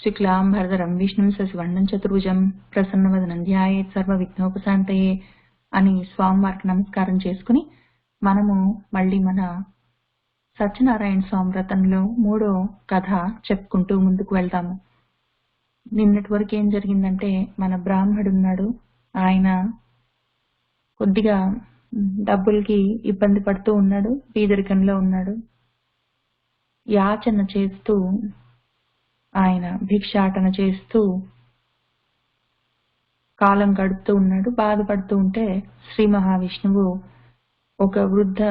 శుక్లాంబరధరం విష్ణుం శశివర్ణం చతుర్భుజం ప్రసన్నవదనం ధ్యాయేత్ సర్వవిఘ్నోపశాంతయే అని స్వామివారికి నమస్కారం చేసుకుని మనము మళ్ళీ మన సత్యనారాయణ స్వామి వ్రతంలో 3వ కథ చెప్పుకుంటూ ముందుకు వెళ్దాము. నిన్నటి వరకు ఏం జరిగిందంటే, మన బ్రాహ్మడు ఉన్నాడు, ఆయన కొద్దిగా డబ్బులకి ఇబ్బంది పడుతూ ఉన్నాడు, పేదరికంలో ఉన్నాడు. యాచన చేస్తూ ఆయన భిక్షాటన చేస్తూ కాలం గడుపుతూ ఉన్నాడు. బాధపడుతూ ఉంటే శ్రీ మహావిష్ణువు ఒక వృద్ధ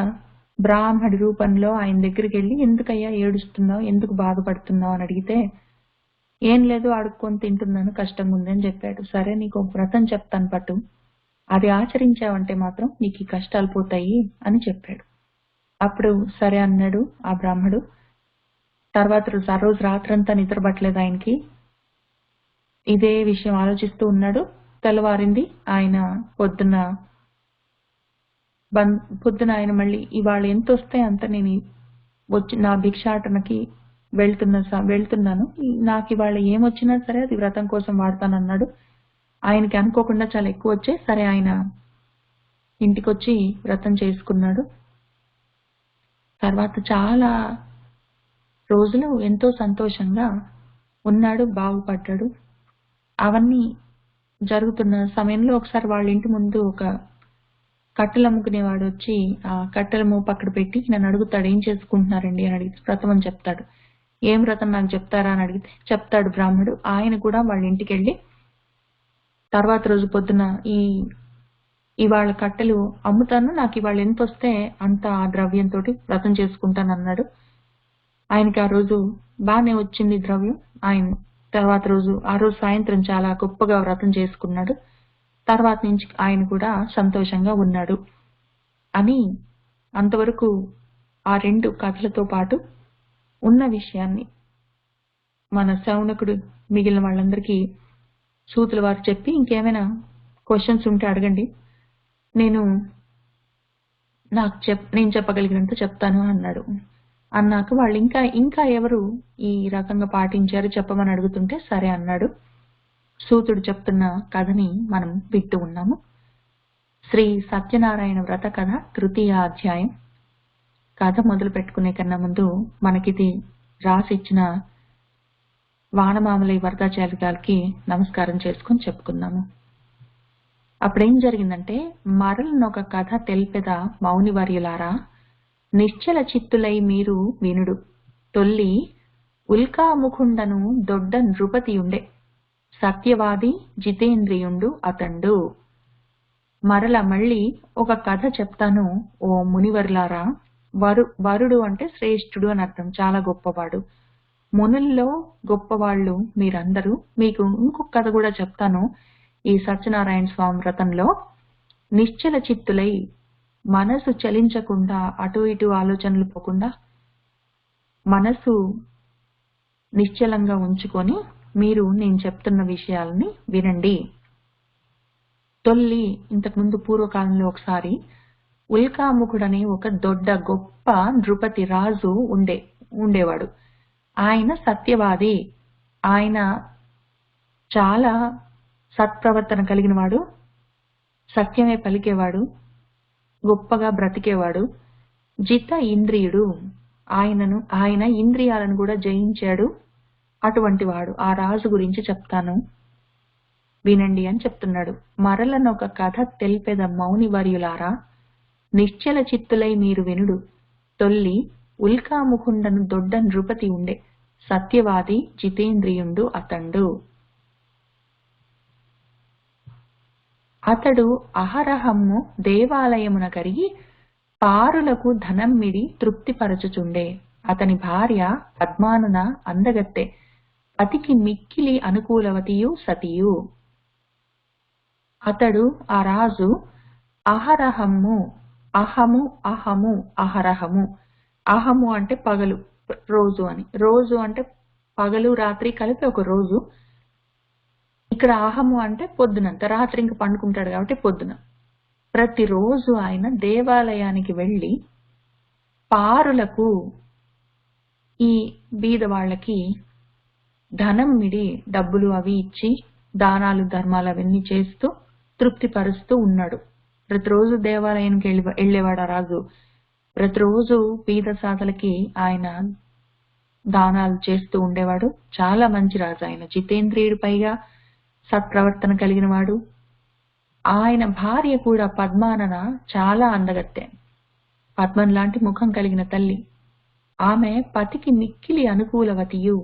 బ్రాహ్మడి రూపంలో ఆయన దగ్గరికి వెళ్ళి, ఎందుకయ్యా ఏడుస్తున్నావు, ఎందుకు బాధపడుతున్నావు అని అడిగితే, ఏం లేదు, అడుక్కొని తింటున్నాను, కష్టంగా ఉంది అని చెప్పాడు. సరే, నీకు ఒక వ్రతం చెప్తాను పట్టు, అది ఆచరించావంటే మాత్రం నీకు ఈ కష్టాలు పోతాయి అని చెప్పాడు. అప్పుడు సరే అన్నాడు ఆ బ్రాహ్మడు. తర్వాత రోజు ఆ రోజు రాత్రంతా నిద్రపట్టలేదు ఆయనకి. ఇదే విషయం ఆలోచిస్తూ ఉన్నాడు. తెల్లవారింది. ఆయన పొద్దున ఆయన మళ్ళీ ఇవాళ ఎంత వస్తే అంత నేను వచ్చి నా భిక్షాటనకి వెళ్తున్నాను, నాకు ఇవాళ ఏమొచ్చినా సరే అది వ్రతం కోసం వాడతానన్నాడు. ఆయనకి అనుకోకుండా చాలా ఎక్కువ వచ్చాయి. సరే, ఆయన ఇంటికొచ్చి వ్రతం చేసుకున్నాడు. తర్వాత చాలా రోజులు ఎంతో సంతోషంగా ఉన్నాడు, బాగుపడ్డాడు. అవన్నీ జరుగుతున్న సమయంలో ఒకసారి వాళ్ళ ఇంటి ముందు ఒక కట్టెలు అమ్ముకునేవాడు వచ్చి ఆ కట్టెల మోపు అక్కడ పెట్టి నన్ను అడుగుతాడు, ఏం చేసుకుంటున్నారండి అని అడిగితే వ్రతం అని చెప్తాడు. ఏం వ్రతం నాకు చెప్తారా అని అడిగితే చెప్తాడు బ్రాహ్మడు. ఆయన కూడా వాళ్ళ ఇంటికి వెళ్ళి తర్వాత రోజు పొద్దున ఇవాళ కట్టెలు అమ్ముతాను, నాకు ఇవాళ ఎంత వస్తే అంత ఆ ద్రవ్యంతో వ్రతం చేసుకుంటాను అన్నాడు. ఆయనకి ఆ రోజు బాగానే వచ్చింది ద్రవ్యం. ఆయన తర్వాత రోజు ఆ రోజు సాయంత్రం చాలా గొప్పగా వ్రతం చేసుకున్నాడు. తర్వాత నుంచి ఆయన కూడా సంతోషంగా ఉన్నాడు అని అంతవరకు ఆ 2 కథలతో పాటు ఉన్న విషయాన్ని మన శౌనకుడు మిగిలిన వాళ్ళందరికీ సూతుల వారు చెప్పి, ఇంకేమైనా క్వశ్చన్స్ ఉంటే అడగండి, నేను చెప్పగలిగినంత చెప్తాను అన్నాడు. అన్నాక వాళ్ళు ఇంకా ఎవరు ఈ రకంగా పాటించారు చెప్పమని అడుగుతుంటే సరే అన్నాడు. సూతుడు చెప్తున్న కథని మనం వింటూ ఉన్నాము. శ్రీ సత్యనారాయణ వ్రత కథ 3వ అధ్యాయం. కథ మొదలు పెట్టుకునే కన్నా ముందు మనకిది రాసిచ్చిన వానమామలై వరదాచార్య గారికి నమస్కారం చేసుకుని చెప్పుకుందాము. అప్పుడేం జరిగిందంటే, మరలనొక కథ తెలిపెద మౌనివర్యులారా, నిశ్చల చిత్తులై మీరు వినుడు. తొల్లి ఉల్కాముఖుండను దొడ్డ నృపతియుండే, సత్యవాది జితేంద్రియుండు అతండు. మరల మళ్ళీ ఒక కథ చెప్తాను ఓ మునివర్లారా. వరుడు అంటే శ్రేష్ఠుడు అని అర్థం, చాలా గొప్పవాడు. మునుల్లో గొప్పవాళ్ళు మీరందరూ. మీకు ఇంకొక కథ కూడా చెప్తాను. ఈ సత్యనారాయణ స్వామి వ్రతంలో నిశ్చల చిత్తులై, మనసు చలించకుండా, అటు ఇటు ఆలోచనలు పోకుండా మనసు నిశ్చలంగా ఉంచుకొని మీరు నేను చెప్తున్న విషయాలని వినండి. తొల్లి, ఇంతకుముందు పూర్వకాలంలో ఒకసారి ఉల్కాముఖుడనే ఒక దొడ్డ గొప్ప నృపతి రాజు ఉండేవాడు. ఆయన సత్యవాది. ఆయన చాలా సత్ప్రవర్తన కలిగిన వాడు, సత్యమే పలికేవాడు, గొప్పగా బ్రతికేవాడు. జిత ఇంద్రియుడు. ఆయన ఇంద్రియాలను కూడా జయించాడు. అటువంటి వాడు. ఆ రాజు గురించి చెప్తాను వినండి అని చెప్తున్నాడు. మరలనొక కథ తెలిపెద మౌనివర్యులారా, నిశ్చల చిత్తులై మీరు వినుడు. తొల్లి ఉల్కాముఖుండను దొడ్డ నృపతి ఉండే, సత్యవాది జితేంద్రియుండు అతండు. అతడు అహరహమ్ము దేవాలయమున కరిగి పారులకు ధనమ్మిడి తృప్తిపరచుచుండే. అతని భార్య పద్మానున అందగత్తె, అతికి మిక్కిలి అనుకూలవతియు సతియు. అతడు ఆ రాజు అహరహమ్ము, అహరహము. అహము అంటే పగలు, రోజు అని. రోజు అంటే పగలు రాత్రి కలిపి ఒక రోజు. ఇక్కడ అహము అంటే పొద్దునంత, రాత్రి ఇంక పండుకుంటాడు కాబట్టి పొద్దున. ప్రతిరోజు ఆయన దేవాలయానికి వెళ్ళి పారులకు, ఈ బీద వాళ్ళకి ధనం మిడి డబ్బులు అవి ఇచ్చి దానాలు ధర్మాలు అవన్నీ చేస్తూ తృప్తిపరుస్తూ ఉన్నాడు. ప్రతిరోజు దేవాలయానికి వెళ్ళేవాడు ఆ రాజు. ప్రతిరోజు బీద సాధలకి ఆయన దానాలు చేస్తూ ఉండేవాడు. చాలా మంచి రాజు ఆయన. జితేంద్రియుడు, పైగా సత్ప్రవర్తన కలిగిన వాడు. ఆయన భార్య కూడా పద్మానన చాలా అందగత్తె. పద్మం లాంటి ముఖం కలిగిన తల్లి. ఆమె పతికి మిక్కిలి అనుకూలవతియు.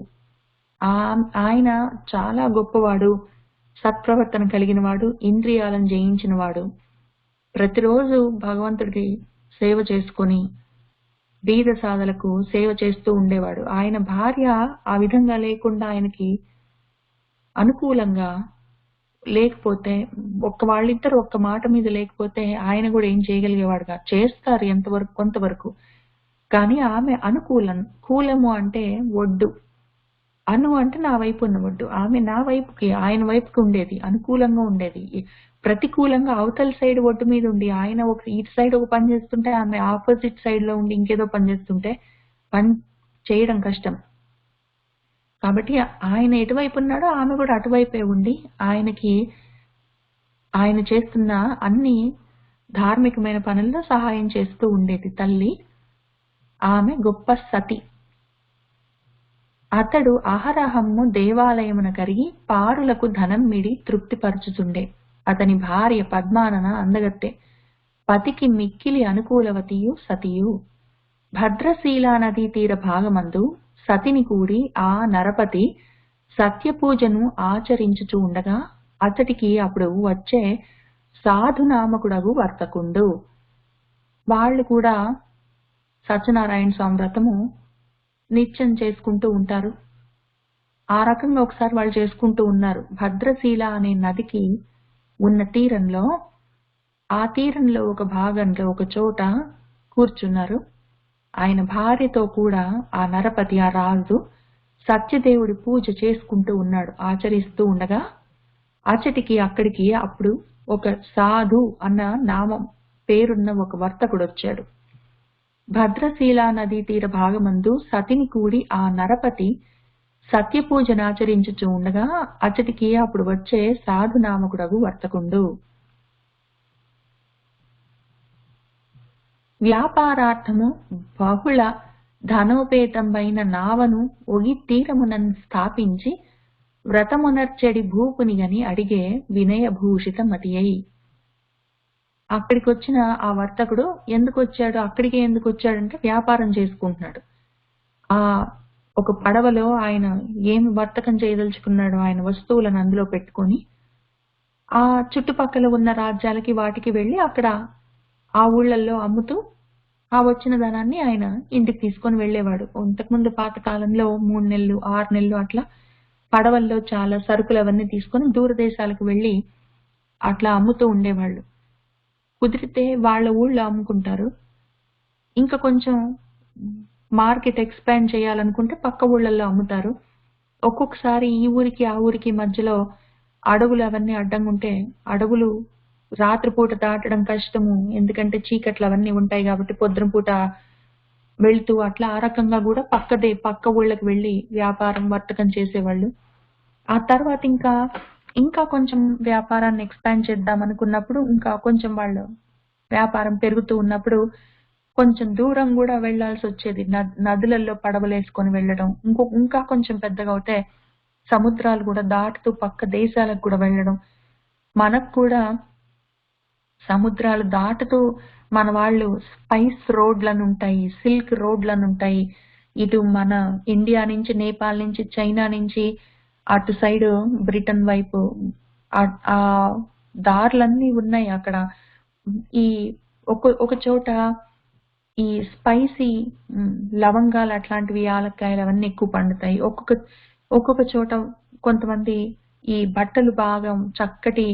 ఆయన చాలా గొప్పవాడు, సత్ప్రవర్తన కలిగిన వాడు, ఇంద్రియాలను జయించిన వాడు. ప్రతిరోజు భగవంతుడికి సేవ చేసుకొని బీద సాధలకు సేవ చేస్తూ ఉండేవాడు. ఆయన భార్య ఆ విధంగా లేకుండా, ఆయనకి అనుకూలంగా లేకపోతే, వాళ్ళిద్దరు ఒక్క మాట మీద లేకపోతే ఆయన కూడా ఏం చేయగలిగేవాడుగా. చేస్తారు ఎంతవరకు, కొంతవరకు. కానీ ఆమె కూలము అంటే ఒడ్డు, అను అంటే నా వైపు ఉన్న ఒడ్డు. ఆమె నా వైపుకి, ఆయన వైపుకి ఉండేది, అనుకూలంగా ఉండేది. ప్రతికూలంగా అవతల సైడ్ ఒడ్డు మీద ఉండి ఆయన ఇటు సైడ్ ఒక పని చేస్తుంటే, ఆమె ఆపోజిట్ సైడ్ లో ఉండి ఇంకేదో పని చేస్తుంటే పని చేయడం కష్టం. కాబట్టి ఆయన ఎటువైపు ఉన్నాడో ఆమె కూడా అటువైపే ఉండి ఆయన చేస్తున్న అన్ని ధార్మికమైన పనుల్లో సహాయం చేస్తూ ఉండేది తల్లి. ఆమె గొప్ప సతి. అతడు అహరహమ్ము దేవాలయమున కరిగి పారులకు ధనం మిడి తృప్తిపరచుచుండే. అతని భార్య పద్మానన అందగత్తె, పతికి మిక్కిలి అనుకూలవతియు సతియు. భద్రశీలా నదీ తీర భాగమందు సతిని కూడి ఆ నరపతి సత్యపూజను ఆచరించుచూ ఉండగా అతడికి అప్పుడు వచ్చే సాధునామకుడగు వర్తకుండు. వాళ్ళు కూడా సత్యనారాయణ స్వామి వ్రతము నిత్యం చేసుకుంటూ ఉంటారు. ఆ రకంగా ఒకసారి వాళ్ళు చేసుకుంటూ ఉన్నారు. భద్రశీల అనే నదికి ఉన్న తీరంలో, ఆ తీరంలో ఒక భాగంలో ఒక చోట కూర్చున్నారు. ఆయన భార్యతో కూడా ఆ నరపతి, ఆ రాజు సత్యదేవుడి పూజ చేసుకుంటూ ఉన్నాడు. ఆచరిస్తూ ఉండగా అచటికి అక్కడికి అప్పుడు ఒక సాధు అన్న నామం పేరున్న ఒక వర్తకుడు వచ్చాడు. భద్రశీలా నదీ తీర భాగమందు సతిని కూడి ఆ నరపతి సత్యపూజనాచరించుచూ ఉండగా అచటికి అప్పుడు వచ్చే సాధునామకుడగు వర్తకుండు. వ్యాపారార్థము బహుళ ధనోపేతంబైన నావను ఒగి తీరమునన్ స్థాపించి వ్రతమునర్చెడి భూపునిగని అడిగే వినయభూషిత మతియై. అక్కడికి వచ్చిన ఆ వర్తకుడు ఎందుకు వచ్చాడు, అక్కడికి ఎందుకు వచ్చాడంటే వ్యాపారం చేసుకుంటున్నాడు. ఆ ఒక పడవలో ఆయన ఏమి వర్తకం చేయదలుచుకున్నాడు, ఆయన వస్తువులను అందులో పెట్టుకొని ఆ చుట్టుపక్కల ఉన్న రాజ్యాలకి వాటికి వెళ్ళి అక్కడ ఆ ఊళ్ళల్లో అమ్ముతూ ఆ వచ్చిన ధనాన్ని ఆయన ఇంటికి తీసుకొని వెళ్ళేవాడు. ఇంతకుముందు పాతకాలంలో 3 నెలలు 6 నెలలు అట్లా పడవల్లో చాలా సరుకులు అవన్నీ తీసుకొని దూరదేశాలకు వెళ్ళి అట్లా అమ్ముతూ ఉండేవాళ్ళు. కుదిరితే వాళ్ళ ఊళ్ళో అమ్ముకుంటారు. ఇంకా కొంచెం మార్కెట్ ఎక్స్పాండ్ చేయాలనుకుంటే పక్క ఊళ్ళల్లో అమ్ముతారు. ఒక్కొక్కసారి ఈ ఊరికి ఆ ఊరికి మధ్యలో అడవులు అవన్నీ అడ్డంగా ఉంటే అడవులు రాత్రిపూట దాటడం కష్టము, ఎందుకంటే చీకట్లు అవన్నీ ఉంటాయి కాబట్టి పొద్దున పూట వెళ్తూ అట్లా ఆ రకంగా కూడా పక్క ఊళ్ళకి వెళ్ళి వ్యాపారం వర్తకం చేసేవాళ్ళు. ఆ తర్వాత ఇంకా కొంచెం వ్యాపారాన్ని ఎక్స్పాండ్ చేద్దాం అనుకున్నప్పుడు, ఇంకా కొంచెం వాళ్ళు వ్యాపారం పెరుగుతూ ఉన్నప్పుడు కొంచెం దూరం కూడా వెళ్లాల్సి వచ్చేది. నదులలో పడవలేసుకొని వెళ్ళడం, ఇంకా కొంచెం పెద్దగా అవుతే సముద్రాలు కూడా దాటుతూ పక్క దేశాలకు కూడా వెళ్ళడం. మనకు కూడా సముద్రాలు దాటుతూ మన వాళ్ళు స్పైస్ రోడ్లను ఉంటాయి, సిల్క్ రోడ్లను ఉంటాయి. ఇటు మన ఇండియా నుంచి, నేపాల్ నుంచి, చైనా నుంచి అటు సైడ్ బ్రిటన్ వైపు ఆ దారులన్నీ ఉన్నాయి అక్కడ. ఈ ఒక చోట ఈ స్పైసీ లవంగాలు అట్లాంటివి, యాలక్కాయలు అవన్నీ ఎక్కువ పండుతాయి. ఒక్కొక్క చోట కొంతమంది ఈ బట్టలు బాగా చక్కటి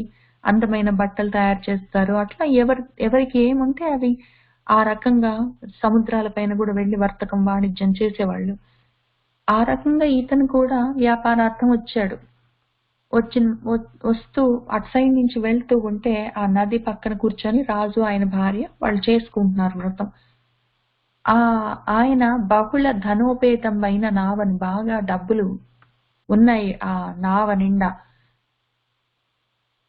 అందమైన బట్టలు తయారు చేస్తారు. అట్లా ఎవరికి ఏముంటే అవి ఆ రకంగా సముద్రాల పైన కూడా వెళ్లి వర్తకం వాణిజ్యం చేసేవాళ్ళు. ఆ రకంగా ఇతను కూడా వ్యాపారార్థం వచ్చాడు. వస్తూ అటు సైడ్ నుంచి వెళ్తూ ఉంటే ఆ నది పక్కన కూర్చొని రాజు, ఆయన భార్య వాళ్ళు చేసుకుంటున్నారు వ్రతం. ఆయన బహుళ ధనోపేతమైన నావను, బాగా డబ్బులు ఉన్నాయి ఆ నావ నిండా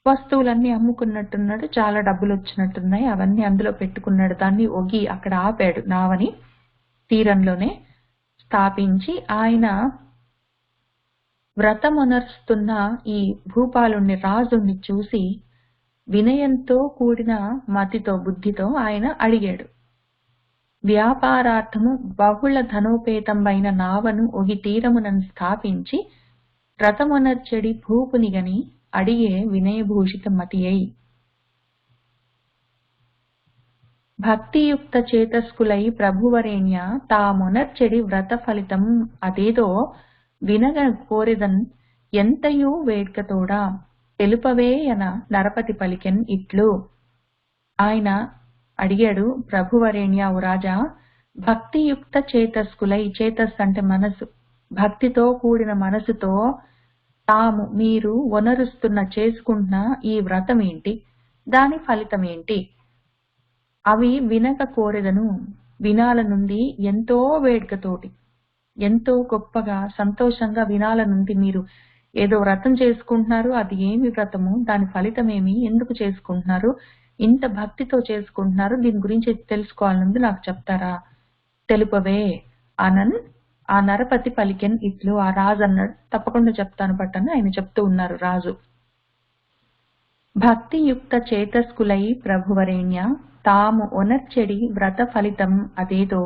వస్తువులన్నీ అమ్ముకున్నట్టున్నాడు. చాలా డబ్బులొచ్చినట్టున్నాయి. అవన్నీ అందులో పెట్టుకున్నాడు. దాన్ని ఒగి అక్కడ ఆపాడు నావని. తీరంలోనే స్థాపించి ఆయన వ్రతమునర్స్తున్న ఈ భూపాలుణ్ణి రాజుని చూసి వినయంతో కూడిన మతితో బుద్ధితో ఆయన అడిగాడు. వ్యాపారార్థము బహుళ ధనోపేతంబైన నావను ఒగి తీరమునను స్థాపించి వ్రతమునర్చెడి భూపునిగని అడిగే వినయభూషిత మతియై భక్తియుక్త చేతస్కులై ప్రభువరేణ్య తామొనర్చెడి వ్రత ఫలితం అదేదో వినగ కోరెదన్ ఎంతయూ వేడ్కతోడా తెలుపవేయన నరపతి పలికెన్ ఇట్లు. ఆయన అడిగాడు, ప్రభువరేణ్య ఓ రాజా, భక్తియుక్త చేతస్కులై, చేతస్ అంటే మనసు, భక్తితో కూడిన మనసుతో తాము మీరు వనరుస్తున్న చేసుకుంటున్న ఈ వ్రతం ఏంటి, దాని ఫలితం ఏంటి, అవి వినక కోరెదను, వినాలనుంది ఎంతో వేడుకతోటి, ఎంతో గొప్పగా సంతోషంగా వినాలనుంది. మీరు ఏదో వ్రతం చేసుకుంటున్నారు, అది ఏమి వ్రతము, దాని ఫలితం ఏమి, ఎందుకు చేసుకుంటున్నారు, ఇంత భక్తితో చేసుకుంటున్నారు, దీని గురించి తెలుసుకోవాలనుంది, నాకు చెప్తారా, తెలుపవే అనన్ ఆ నరపతి పలికెన్ ఇట్లు. ఆ రాజు అన్నాడు, తప్పకుండా చెప్తాను పట్టని. ఆయన చెప్తూ ఉన్నారు రాజు. భక్తియుక్త చేతస్కులై ప్రభువరేణ్య తాము ఒనర్చెడి వ్రత ఫలితం అదేదో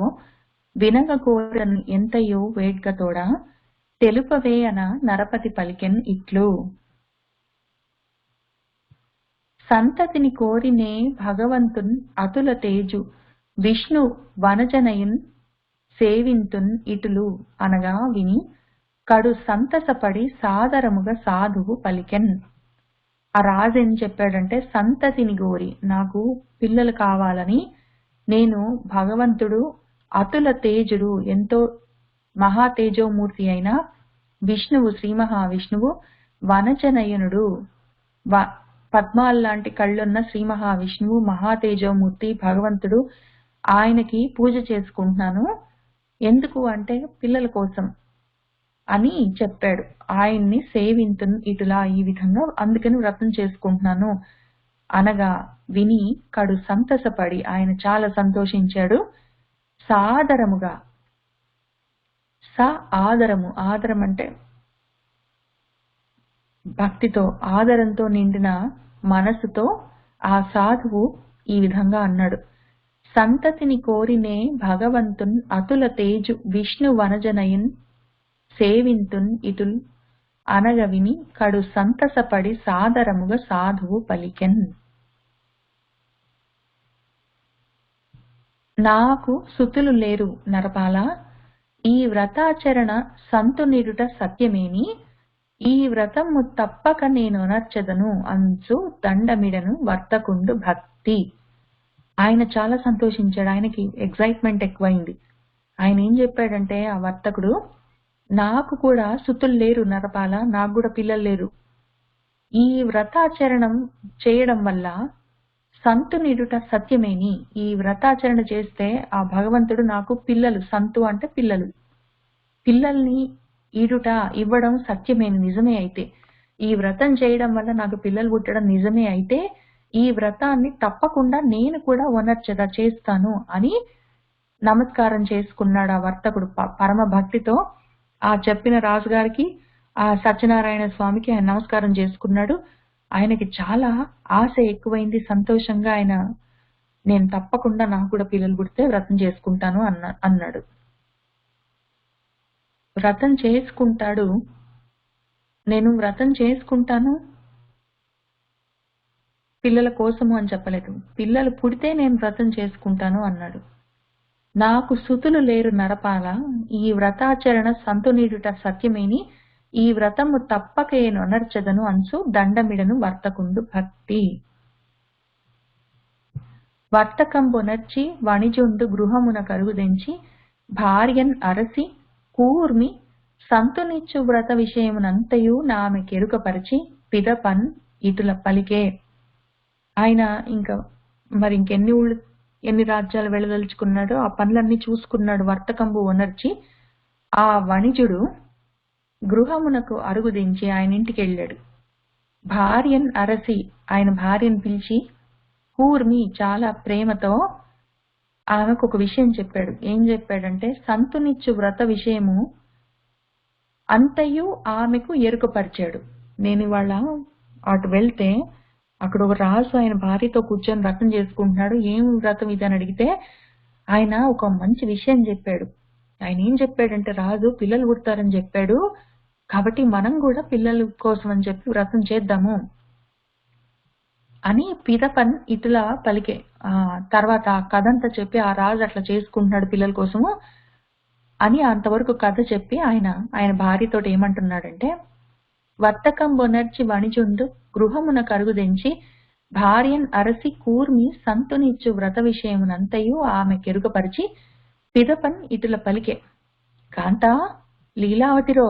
వినగ కోరన్ ఎంతయో వేడ్కతోడా తెలుపవే అన నరపతి పలికెన్ ఇట్లు. సంతతిని కోరినే భగవంతున్ అతుల తేజు విష్ణు వనజనయున్ సేవింతున్ ఇటులు అనగా విని కడు సంతసపడి సాదరముగా సాధువు పలికెన్. ఆ రాజు ఏం చెప్పాడంటే, సంతతిని గోరి, నాకు పిల్లలు కావాలని నేను భగవంతుడు అతుల తేజుడు, ఎంతో మహా తేజోమూర్తి అయిన విష్ణువు, శ్రీ మహావిష్ణువు, వనజనయనుడు, పద్మాల్లాంటి కళ్ళున్న శ్రీ మహావిష్ణువు, మహా తేజోమూర్తి భగవంతుడు, ఆయనకి పూజ చేసుకుంటున్నాను. ఎందుకు అంటే పిల్లల కోసం అని చెప్పాడు. ఆయన్ని సేవింతున్ ఇటులా, ఈ విధంగా, అందుకని వ్రతం చేసుకుంటున్నాను అనగా విని కడు సంతసపడి, ఆయన చాలా సంతోషించాడు. సాదరముగా, ఆదరము, ఆదరం అంటే భక్తితో, ఆదరంతో నిండిన మనసుతో ఆ సాధువు ఈ విధంగా అన్నాడు. సంతతిని కోరినే భగవంతున్ అతుల తేజు విష్ణు వనజనయున్ సేవింతున్ ఇటుల్ అనగ విని కడు సంతసపడి సాదరముగా సాధువు పలికెన్. నాకు సుతులు లేరు నరపాల, ఈ వ్రతాచరణ సంతునిడుట సత్యమేని, ఈ వ్రతము తప్పక నేనొనర్చెదను అంచు దండమిడను వర్తకుండు భక్తి. ఆయన చాలా సంతోషించాడు. ఆయనకి ఎగ్జైట్మెంట్ ఎక్కువైంది. ఆయన ఏం చెప్పాడంటే, ఆ వర్తకుడు, నాకు కూడా సుతులు లేరు నరపాల, నాకు కూడా పిల్లలు లేరు, ఈ వ్రతాచరణం చేయడం వల్ల సంతునిడుట సత్యమేని, ఈ వ్రతాచరణ చేస్తే ఆ భగవంతుడు నాకు పిల్లలు, సంతు అంటే పిల్లలు, పిల్లల్ని ఇవ్వడం సత్యమేని, నిజమే అయితే, ఈ వ్రతం చేయడం వల్ల నాకు పిల్లలు పుట్టడం నిజమే అయితే, ఈ వ్రతాన్ని తప్పకుండా నేను కూడా చేస్తాను అని నమస్కారం చేసుకున్నాడు ఆ వర్తకుడు పరమ భక్తితో. ఆ చెప్పిన రాజుగారికి, ఆ సత్యనారాయణ స్వామికి ఆయన నమస్కారం చేసుకున్నాడు. ఆయనకి చాలా ఆశ ఎక్కువైంది. సంతోషంగా ఆయన, నేను తప్పకుండా నాకు కూడా పిల్లలు పుడితే వ్రతం చేసుకుంటాను అన్నాడు. వ్రతం చేసుకుంటాడు, నేను వ్రతం చేసుకుంటాను పిల్లల కోసము అని చెప్పలేదు, పిల్లలు పుడితే నేను వ్రతం చేసుకుంటాను అన్నాడు. నాకు సుతులు లేరు నరపాల, ఈ వ్రతాచరణ సంతునిడుట సత్యమేని, ఈ వ్రతము తప్పకేనొనర్చెదను అంచు దండమిడను వర్తకుండు భక్తి. వర్తకంబొనర్చి వణిజుండు గృహమున కరుగుదెంచి భార్యన్ అరసి కూర్మి సంతునిచ్చు వ్రత విషయమునంతయు నామె కెరుకపరిచి పిదపన్ ఇటుల పలికే. ఆయన ఎన్ని రాజ్యాలు వెళ్ళదలుచుకున్నాడో ఆ పనులన్నీ చూసుకున్నాడు. వర్తకంబు ఒనర్చి, ఆ వణిజుడు గృహమునకు అరుగుదించి ఆయన ఇంటికెళ్ళాడు. భార్యను అరసి ఆయన భార్యను పిలిచి కూర్మి చాలా ప్రేమతో ఆమెకు ఒక విషయం చెప్పాడు. ఏం చెప్పాడంటే, సంతునిచ్చు వ్రత విషయము అంతయు ఆమెకు ఎరుకపరిచాడు. నేను ఇవాళ అటు వెళ్తే అక్కడ ఒక రాజు ఆయన భార్యతో కూర్చొని వ్రతం చేసుకుంటున్నాడు. ఏం వ్రతం ఇది అని అడిగితే ఆయన ఒక మంచి విషయం చెప్పాడు. ఆయన ఏం చెప్పాడంటే, రాజు పిల్లలు పుడతారని చెప్పాడు, కాబట్టి మనం కూడా పిల్లల కోసం అని చెప్పి వ్రతం చేద్దాము అని పిదపన్ ఇటులా పలికే. తర్వాత ఆ కథ అంతా చెప్పి ఆ రాజు అట్లా చేసుకుంటున్నాడు పిల్లల కోసము అని అంతవరకు కథ చెప్పి ఆయన భార్యతోటి ఏమంటున్నాడంటే, వర్తకం బొనర్చి వణిజుండు గృహమున కరుగుదెంచి భార్యన్ అరసి కూర్మి సంతునిచ్చు వ్రత విషయమునంతయు ఆమె కెరుకపరిచి పిదపన్ ఇటుల పలికే. కాంతా లీలావతిరో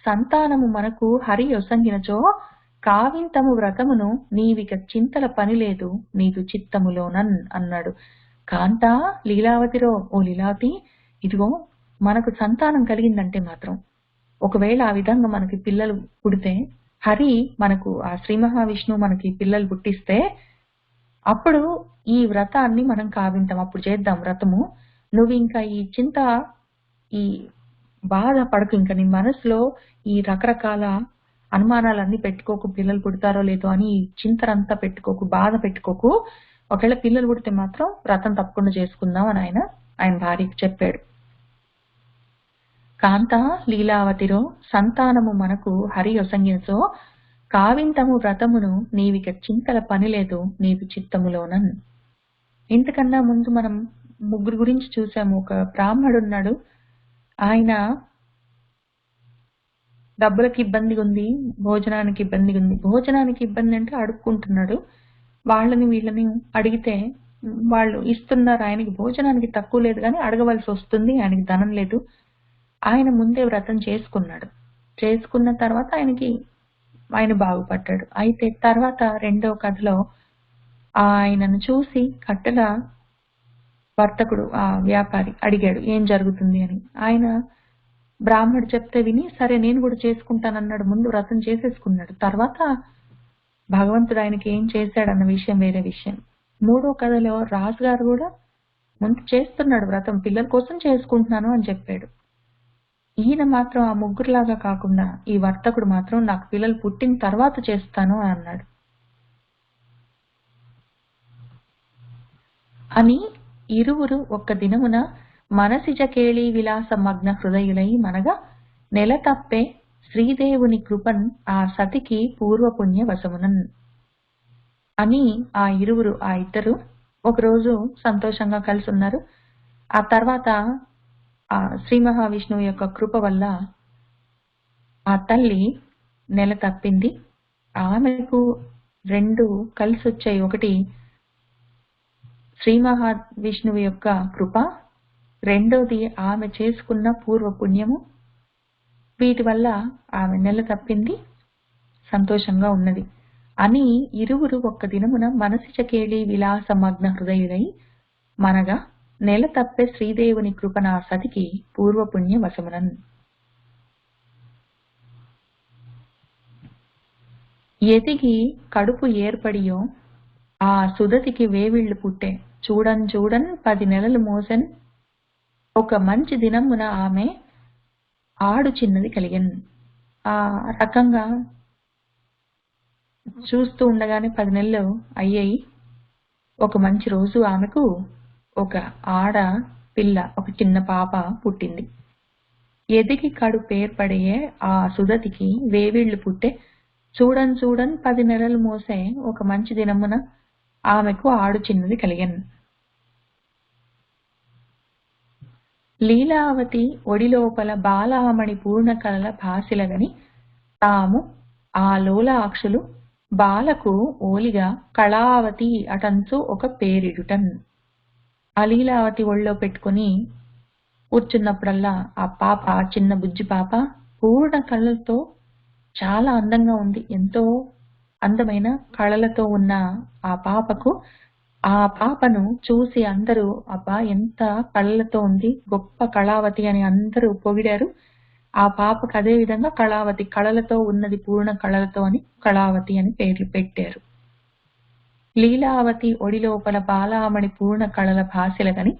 సంతానము మనకు హరి యొసంగినచో కావింతము వ్రతమును నీవిక చింతల పని లేదు నీకు చిత్తములోనన్ అన్నాడు. కాంతా లీలావతిరో, ఓ లీలావతి, ఇదిగో మనకు సంతానం కలిగిందంటే మాత్రం, ఒకవేళ ఆ విధంగా మనకి పిల్లలు పుడితే, హరి మనకు ఆ శ్రీ మహావిష్ణువు మనకి పిల్లలు పుట్టిస్తే అప్పుడు ఈ వ్రతాన్ని మనం కావింతం, అప్పుడు చేద్దాం వ్రతము. నువ్వు ఇంకా ఈ చింత, ఈ బాధ పడకు, ఇంకా నీ మనసులో ఈ రకరకాల అనుమానాలన్నీ పెట్టుకోకు, పిల్లలు పుడతారో లేదో అని ఈ చింతనంతా పెట్టుకోకు, బాధ పెట్టుకోకు. ఒకవేళ పిల్లలు పుడితే మాత్రం వ్రతం తప్పకుండా చేసుకుందాం అని ఆయన భార్యకు చెప్పాడు. కాంతా లీలావతిరో సంతానము మనకు హరి యొసంగినచో కావింతము వ్రతమును నీవిక చింతల పని లేదు నీకు చిత్తములోనన్. ఇంతకన్నా ముందు మనం ముగ్గురు గురించి చూసాము. ఒక బ్రాహ్మడున్నాడు, ఆయన డబ్బులకి ఇబ్బందిగా ఉంది, భోజనానికి ఇబ్బందిగా ఉంది. భోజనానికి ఇబ్బంది అంటే అడుక్కుంటున్నాడు. వాళ్ళని వీళ్ళని అడిగితే వాళ్ళు ఇస్తున్నారు, ఆయనకి భోజనానికి తక్కువ లేదు కానీ అడగవలసి వస్తుంది, ఆయనకి ధనం లేదు. ఆయన ముందే వ్రతం చేసుకున్నాడు. చేసుకున్న తర్వాత ఆయన బాగుపడ్డాడు. అయితే తర్వాత రెండవ కథలో ఆయనను చూసి కట్టెల వర్తకుడు, ఆ వ్యాపారి అడిగాడు ఏం జరుగుతుంది అని. ఆయన బ్రాహ్మడు చెప్తే విని సరే నేను కూడా చేసుకుంటానన్నాడు. ముందు వ్రతం చేసేసుకున్నాడు. తర్వాత భగవంతుడు ఆయనకి ఏం చేశాడన్న విషయం వేరే విషయం. మూడో కథలో రాజుగారు కూడా ముందు చేస్తున్నాడు వ్రతం, పిల్లల కోసం చేసుకుంటున్నాను అని చెప్పాడు. ఈయన మాత్రం ఆ ముగ్గురులాగా కాకుండా ఈ వర్తకుడు మాత్రం నాకు పిల్లలు పుట్టిన తర్వాత చేస్తాను అని అన్నాడు. అని ఇరువురు ఒక్క దినమున మనసిజ కేళి విలాస మగ్న హృదయులై మనగా నెల తప్పే శ్రీదేవుని కృపన్ ఆ సతికి పూర్వపుణ్య వశమునన్ అని ఆ ఇద్దరు ఒకరోజు సంతోషంగా కలిసి ఉన్నారు. ఆ తర్వాత ఆ శ్రీ మహావిష్ణువు యొక్క కృప వల్ల ఆ తల్లి నెల తప్పింది. ఆమెకు 2 కలిసి వచ్చాయి. ఒకటి శ్రీ మహావిష్ణువు యొక్క కృప, రెండోది ఆమె చేసుకున్న పూర్వ పుణ్యము. వీటి వల్ల ఆమె నెల తప్పింది, సంతోషంగా ఉన్నది అని ఇరువురు ఒక్క దినమున మనసిచ కేళి విలాస మగ్న హృదయులై మనగా నెల తప్పే శ్రీదేవుని కృపనా సతికి పూర్వపుణ్య వశమునన్. ఎదిగి కడుపు ఏర్పడియో ఆ సుదతికి వేవిళ్లు పుట్టే చూడన్ 10 నెలలు మోసెన్ ఒక మంచి దినమున ఆమె ఆడు చిన్నది కలిగెన్. ఆ రకంగా చూస్తూ ఉండగానే 10 నెలలు అయ్యాయి. ఒక మంచి రోజు ఆమెకు ఒక ఆడ పిల్ల, ఒక చిన్న పాప పుట్టింది. ఎదిగి కడుపు ఏర్పడే ఆ సుదతికి వేవిళ్లు పుట్టే చూడన్ 10 నెలలు మోసే ఒక మంచి దినమున ఆమెకు ఆడు చిన్నది కలిగెన్. లీలావతి ఒడిలోపల బాలామణి పూర్ణ కలల భాసిలగని తాము ఆ లోలాక్షులు బాలకు ఓలిగా కళావతి అటంచు ఒక పేరిడుటన్. ఆ లీలావతి ఒళ్ళో పెట్టుకుని కూర్చున్నప్పుడల్లా ఆ పాప, చిన్న బుజ్జి పాప పూర్ణ కళ్ళతో చాలా అందంగా ఉంది. ఎంతో అందమైన కళలతో ఉన్న ఆ పాపను చూసి అందరూ అబ్బా ఎంత కళలతో ఉంది, గొప్ప కళావతి అని అందరూ పొగిడారు. ఆ పాపకు అదే విధంగా కళావతి, కళలతో ఉన్నది పూర్ణ కళలతో అని కళావతి అని పేర్లు పెట్టారు. లీలావతి ఒడిలోపల బాలామణి పూర్ణ కళల భాసిలగని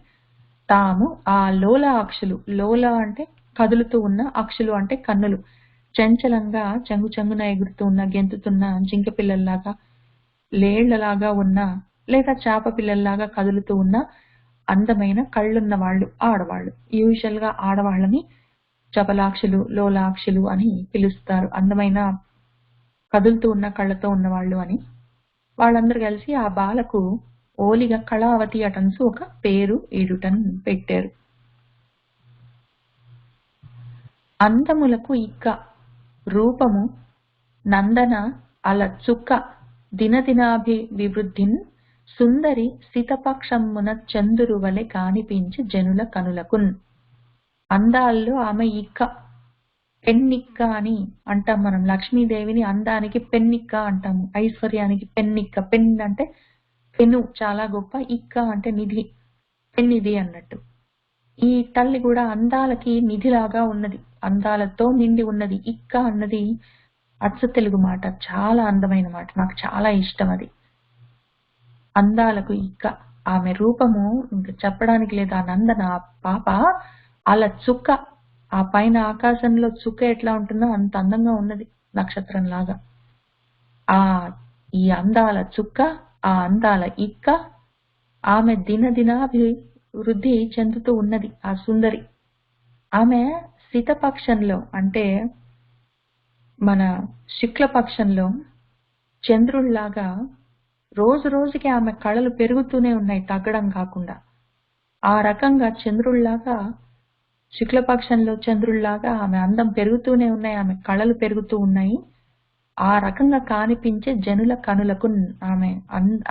తాము ఆ లోల అక్షులు, లోల అంటే కదులుతూ ఉన్న, అక్షులు అంటే కన్నులు, చంచలంగా చెంగు చెంగున ఎగురుతూ ఉన్న, గెంతుతున్న జింక పిల్లల్లాగా, లేళ్లలాగా ఉన్న, లేదా చేప పిల్లల్లాగా కదులుతూ ఉన్న అందమైన కళ్ళున్న వాళ్ళు ఆడవాళ్ళు. యూజువల్ గా ఆడవాళ్ళని చపలాక్షులు, లోలాక్షులు అని పిలుస్తారు. అందమైన కదులుతూ ఉన్న కళ్ళతో ఉన్నవాళ్ళు అని. వాళ్ళందరూ కలిసి ఆ బాలకు ఓలిగ కళావతి అటన్సు ఒక పేరు ఈడుటన్ పెట్టారు. అందములకు ఇక్క రూపము నందన అల చుక్క దినదినాభివృద్ధిన్ సుందరి సితపక్షమున చందురు వలె కానిపించి జనుల కనులకున్. అందాల్లో ఆమె ఇక్క, పెన్నిక్క అని అంటాం మనం. లక్ష్మీదేవిని అందానికి పెన్నిక్క అంటాము, ఐశ్వర్యానికి పెన్నిక్క. పెన్ అంటే పెను, చాలా గొప్ప. ఇక్క అంటే నిధి, పెన్నిధి అన్నట్టు. ఈ తల్లి కూడా అందాలకి నిధిలాగా ఉన్నది, అందాలతో నిండి ఉన్నది. ఇక్క అన్నది అచ్చ తెలుగు మాట, చాలా అందమైన మాట, నాకు చాలా ఇష్టం అది. అందాలకు ఇక్క, ఆమె రూపము ఇంకా చెప్పడానికి లేదు. ఆ నందన, ఆ పాప అలా చుక్క, ఆ పైన ఆకాశంలో చుక్క ఎట్లా ఉంటుందో అంత అందంగా ఉన్నది, నక్షత్రం లాగా. ఈ అందాల చుక్క, ఆ అందాల ఇక్క, ఆమె దినదినాభివృద్ధి చెందుతూ ఉన్నది ఆ సుందరి. ఆమె శీతపక్షంలో అంటే మన శుక్లపక్షంలో చంద్రుళ్లాగా రోజు రోజుకి ఆమె కళలు పెరుగుతూనే ఉన్నాయి, తగ్గడం కాకుండా. ఆ రకంగా చంద్రుళ్లాగా, శుక్లపక్షంలో చంద్రుళ్లాగా ఆమె అందం పెరుగుతూనే ఉన్నాయి, ఆమె కళలు పెరుగుతూ ఉన్నాయి. ఆ రకంగా కానిపించే జనుల కనులకు, ఆమె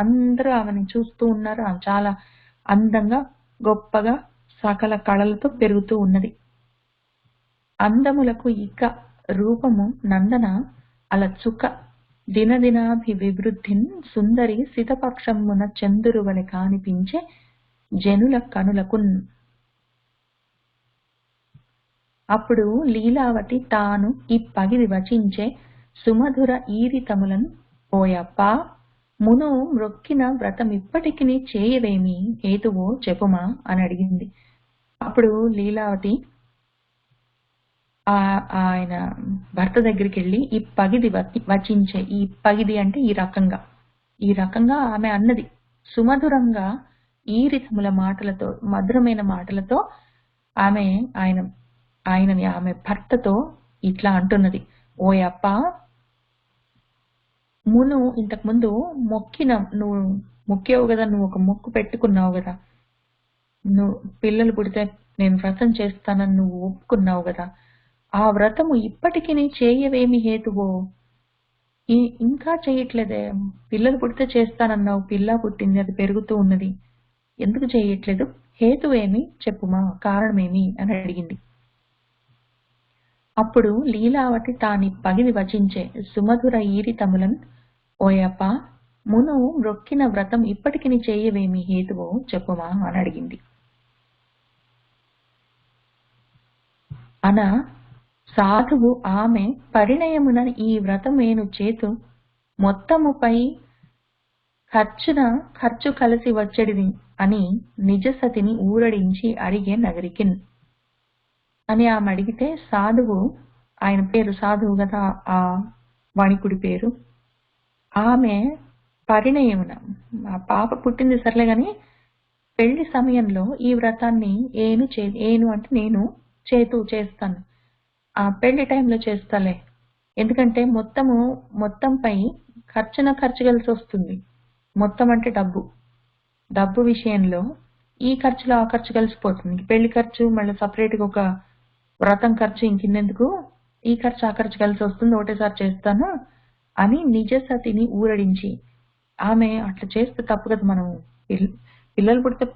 అందరూ ఆమెను చూస్తూ ఉన్నారు. ఆమె చాలా అందంగా, గొప్పగా, సకల కళలతో పెరుగుతూ ఉన్నది. అందములకు ఇక రూపము నందన అల చుక్క దినదినాభివృద్ధిన్ సుందరి సితపక్షమున చందురు వలె కానిపించే జనుల కనులకున్. అప్పుడు లీలావతి తాను ఈ పగిది వచించే సుమధుర ఈరితములను ఓయప్ప మును మ్రొక్కిన వ్రతం ఇప్పటికిని చేయవేమి హేతువో చెప్పుమా అని అడిగింది. అప్పుడు లీలావతి ఆయన భర్త దగ్గరికి వెళ్ళి ఈ పగిది వచించే, ఈ పగిది అంటే ఈ రకంగా ఆమె అన్నది సుమధురంగా ఈరితముల మాటలతో, మధురమైన మాటలతో ఆమె ఆయనని ఆమె భర్తతో ఇట్లా అంటున్నది. ఓయప్ప మును ఇంతకు ముందు నువ్వు మొక్కేవు కదా, నువ్వు ఒక మొక్కు పెట్టుకున్నావు కదా, నువ్వు పిల్లలు పుడితే నేను వ్రతం చేస్తానని నువ్వు ఒప్పుకున్నావు కదా, ఆ వ్రతము ఇప్పటికి చేయవేమి హేతువో, ఇంకా చేయట్లేదే, పిల్లలు పుడితే చేస్తానన్నావు, పిల్ల పుట్టింది, అది పెరుగుతూ ఉన్నది, ఎందుకు చేయట్లేదు, హేతువేమి చెప్పుమా, కారణమేమి అని అడిగింది. అప్పుడు లీలావతి తాని పగిది వచించే సుమధుర ఈరితములను ఓయప్ప మును మ్రొక్కిన వ్రతం ఇప్పటికి చేయవేమి హేతువో చెప్పుమా అని అడిగింది. అన సాధువు ఆమె పరిణయమున ఈ వ్రతమేను చేతు మొత్తముపై ఖర్చు కలిసి వచ్చడిది అని నిజసతిని ఊరడించి అడిగే నగరికిన్ అని ఆమె అడిగితే, సాధువు, ఆయన పేరు సాధువు కదా ఆ వణికుడి పేరు, ఆమె పరిణయమున, ఆ పాప పుట్టింది సర్లే గాని పెళ్లి సమయంలో ఈ వ్రతాన్ని ఏను అంటే నేను చేస్తాను, ఆ పెళ్లి టైంలో చేస్తాలే, ఎందుకంటే మొత్తంపై ఖర్చు కలిసి వస్తుంది. మొత్తం అంటే డబ్బు విషయంలో ఈ ఖర్చులో ఆ ఖర్చు కలిసిపోతుంది. పెళ్లి ఖర్చు మళ్ళీ సపరేట్గా ఒక వ్రతం ఖర్చు ఇంకెందుకు, ఈ ఖర్చు ఆ ఖర్చు కలిసి వస్తుంది, ఒకటేసారి చేస్తాను అని నిజసతిని ఊరడించి, ఆమె అట్లా చేస్తే తప్పు కదా, మనం పిల్లలు పుడితే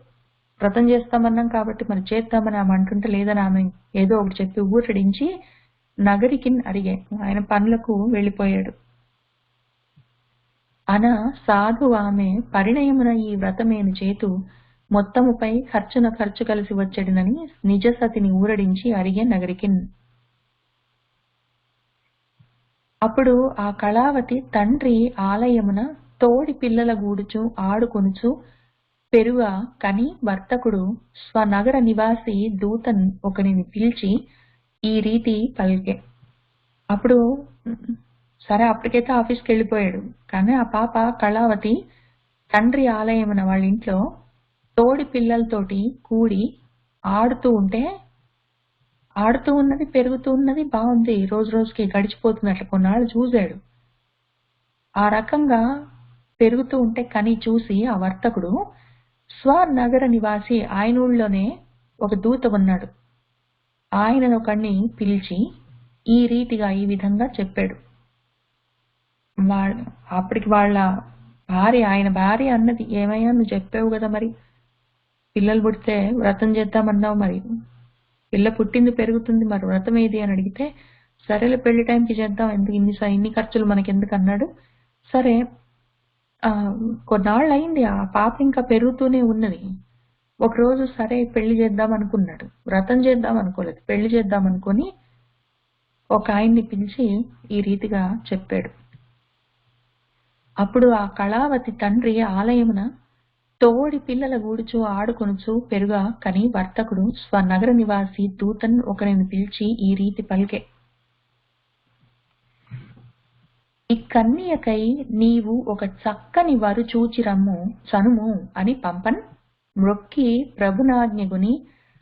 వ్రతం చేస్తామన్నాం కాబట్టి మరి చేస్తామని ఆమె అంటుంటే లేదని ఆమె ఏదో ఒకటి చెప్పి ఊరడించి నగరికి అడిగే, ఆయన పనులకు వెళ్ళిపోయాడు. అన సాధు ఆమె పరిణయమున ఈ వ్రతమేను చేతు మొత్తముపై ఖర్చు కలిసి వచ్చడినని నిజసతిని ఊరడించి అడిగే నగరికిన్. అప్పుడు ఆ కళావతి తండ్రి ఆలయమున తోడి పిల్లల గూడుచు ఆడుకొనుచు పెరుగ కని వర్తకుడు స్వనగర నివాసి దూతన్ ఒకనిని పిలిచి ఈ రీతి పలికె. అప్పుడు సరే అప్పటికైతే ఆఫీస్కి వెళ్ళిపోయాడు. కానీ ఆ పాప కళావతి తండ్రి ఆలయమున వాళ్ళ ఇంట్లో తోడి పిల్లలతోటి కూడి ఆడుతూ ఉన్నది, పెరుగుతూ ఉన్నది, బాగుంది. రోజు రోజుకి గడిచిపోతుంది. అట్లా కొన్నాళ్ళు చూశాడు. ఆ రకంగా పెరుగుతూ ఉంటే కని చూసి ఆ వర్తకుడు స్వనగర నివాసి ఆయన ఊళ్ళోనే ఒక దూత ఉన్నాడు. ఆయనను ఒకడిని పిలిచి ఈ రీతిగా ఈ విధంగా చెప్పాడు. అప్పటికి వాళ్ళ భార్య ఆయన భార్య అన్నది, ఏమయ్యా నువ్వు చెప్పావు కదా, మరి పిల్లలు పుడితే వ్రతం చేద్దామన్నావు, మరి పిల్ల పుట్టింది పెరుగుతుంది, మరి వ్రతం ఏది అని అడిగితే సరేలే పెళ్లి టైంకి చేద్దాం, ఎందుకు ఇన్ని ఖర్చులు మనకెందుకు అన్నాడు. సరే కొన్నాళ్ళు అయింది. ఆ పాప ఇంకా పెరుగుతూనే ఉన్నది. ఒకరోజు సరే పెళ్లి చేద్దాం అనుకున్నాడు. వ్రతం చేద్దాం అనుకోలేదు, పెళ్లి చేద్దాం అనుకొని ఒక ఆయన్ని పిలిచి ఈ రీతిగా చెప్పాడు. అప్పుడు ఆ కళావతి తండ్రి ఆలయమున తోడి పిల్లల గూడుచు ఆడుకొనుచు పెరుగ కని వర్తకుడు స్వనగర నివాసి దూతన్ ఒకరిని పిలిచి ఈ రీతి పలికె. ఈ కన్యకై నీవు ఒక చక్కని వరు చూచిరమ్ము చనుము అని పంపన్ మ్రొక్కి ప్రభునాజ్ఞగుని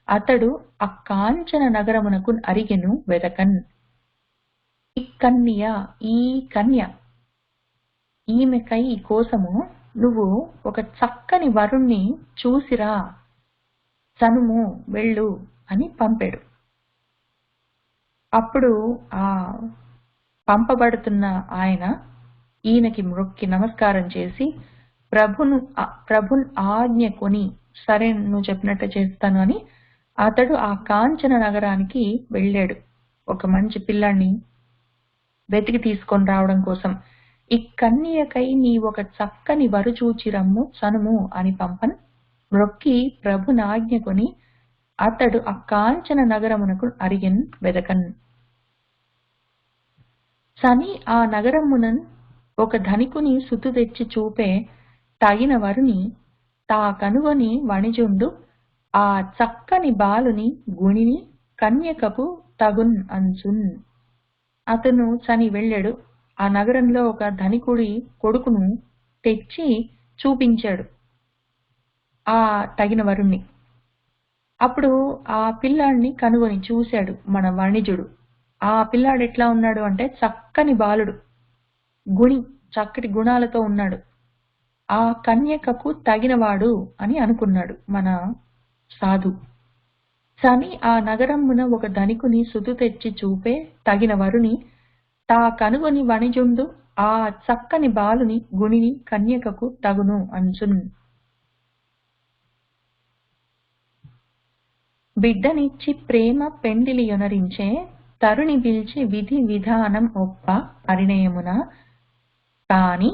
అతడు అక్కాంచన నగరమునకు అరిగెను వెదకన్. ఈ కన్య ఈమెకై కోసము నువ్వు ఒక చక్కని వరుణ్ణి చూసిరా, చనుము వెళ్ళు అని పంపాడు. అప్పుడు ఆ పంపబడుతున్న ఆయన ఈయనకి మొక్కి నమస్కారం చేసి ప్రభున్ ఆజ్ఞ కొని సరే నువ్వు చెప్పినట్టే చేస్తాను అని అతడు ఆ కాంచన నగరానికి వెళ్ళాడు. ఒక మంచి పిల్లాన్ని వెతికి తీసుకొని రావడం కోసం. ఈ కన్యకై నీ ఒక చక్కని వరు చూచిరమ్ము చనుము అని పంపన్ మ్రొక్కి ప్రభునాజ్ఞ కొని అతడు ఆ కాంచన నగరమునకు అరిగెన్ వెదకన్. సని ఆ నగరమునన్ ఒక ధనికుని సుతు తెచ్చి చూపే తగిన వరుని తా కనుగొని వణిజుండు ఆ చక్కని బాలుని గుణిని కన్యకపు తగున్ అంచున్. అతను చని వెళ్ళాడు. ఆ నగరంలో ఒక ధనికుడి కొడుకును తెచ్చి చూపించాడు ఆ తగిన వరుణ్ణి. అప్పుడు ఆ పిల్లాడిని కనుగొని చూశాడు మన వణిజుడు. ఆ పిల్లాడు ఎట్లా ఉన్నాడు అంటే చక్కని బాలుడు, చక్కటి గుణాలతో ఉన్నాడు. ఆ కన్యకకు తగినవాడు అని అనుకున్నాడు మన సాధు. సని ఆ నగరమున ఒక ధనికుని సుతు తెచ్చి చూపే తగిన వరుని తా కనుగొని వణిజుండు ఆ చక్కని బాలుని గుణిని కన్యకకు తగును అంచున్. బిడ్డనిచ్చి ప్రేమ పెండిలి యొనరించే తరుణి పిలిచి విధి విధానం ఒప్ప పరిణయమున కాని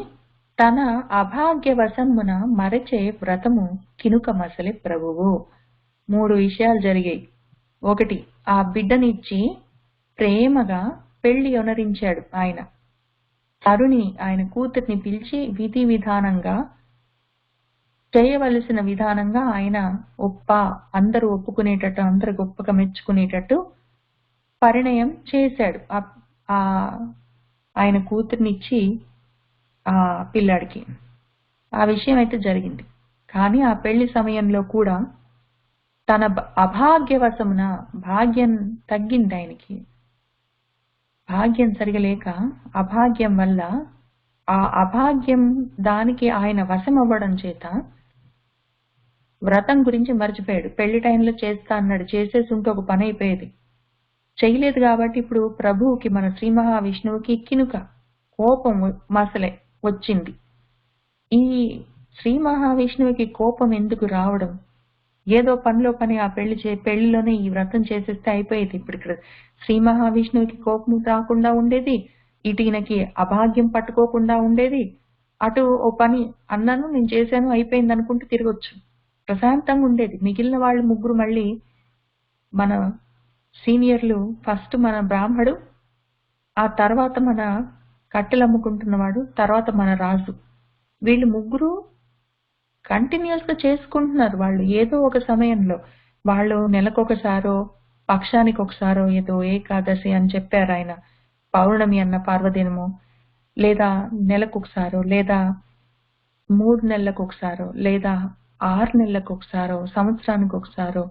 తన అభాగ్యవశమున మరచే వ్రతము కినుక మసలి ప్రభువు. 3 విషయాలు జరిగాయి. ఒకటి, ఆ బిడ్డనిచ్చి ప్రేమగా పెళ్లి యొనరించాడు ఆయన. తరుణి ఆయన కూతుర్ని పిలిచి విధి విధానంగా చేయవలసిన విధానంగా ఆయన అందరూ ఒప్పుకునేటట్టు, అందరు గొప్పగా మెచ్చుకునేటట్టు పరిణయం చేశాడు. ఆయన కూతుర్నిచ్చి ఆ పిల్లాడికి ఆ విషయం అయితే జరిగింది. కానీ ఆ పెళ్లి సమయంలో కూడా తన అభాగ్యవశమున భాగ్యం తగ్గింది. ఆయనకి భాగ్యం సరిగా లేక అభాగ్యం వల్ల ఆ అభాగ్యం దానికి ఆయన వశం అవ్వడం చేత వ్రతం గురించి మర్చిపోయాడు. పెళ్లి టైంలో చేస్తా అన్నాడు, చేసేసి ఉంటే ఒక పని అయిపోయేది. చేయలేదు కాబట్టి ఇప్పుడు ప్రభువుకి, మన శ్రీ మహావిష్ణువుకి కినుక కోపం మసలే వచ్చింది. ఈ శ్రీ మహావిష్ణువుకి కోపం ఎందుకు రావడం? ఏదో పనిలో పని ఆ పెళ్లిలోనే ఈ వ్రతం చేసేస్తే అయిపోయేది. ఇప్పుడు ఇక్కడ శ్రీ మహావిష్ణువుకి కోపం రాకుండా ఉండేది, ఇటు ఈయనకి అభాగ్యం పట్టుకోకుండా ఉండేది. అటు ఓ పని అన్నాను, నేను చేశాను, అయిపోయింది అనుకుంటూ తిరగొచ్చు, ప్రశాంతంగా ఉండేది. మిగిలిన వాళ్ళు ముగ్గురు మళ్ళీ మన సీనియర్లు, ఫస్ట్ మన బ్రాహ్మడు, ఆ తర్వాత మన కట్టెలు అమ్ముకుంటున్నవాడు, తర్వాత మన రాజు. వీళ్ళు ముగ్గురు కంటిన్యూస్ గా చేసుకుంటున్నారు. వాళ్ళు ఏదో ఒక సమయంలో వాళ్ళు నెలకొకసారో పక్షానికి ఒకసారో ఏదో ఏకాదశి అని చెప్పారు ఆయన, పౌర్ణమి అన్న పర్వదినము, లేదా నెలకొకసారో, లేదా 3 నెలలకు ఒకసారో, లేదా 6 నెలలకు ఒకసారో, సంవత్సరానికి ఒకసారో,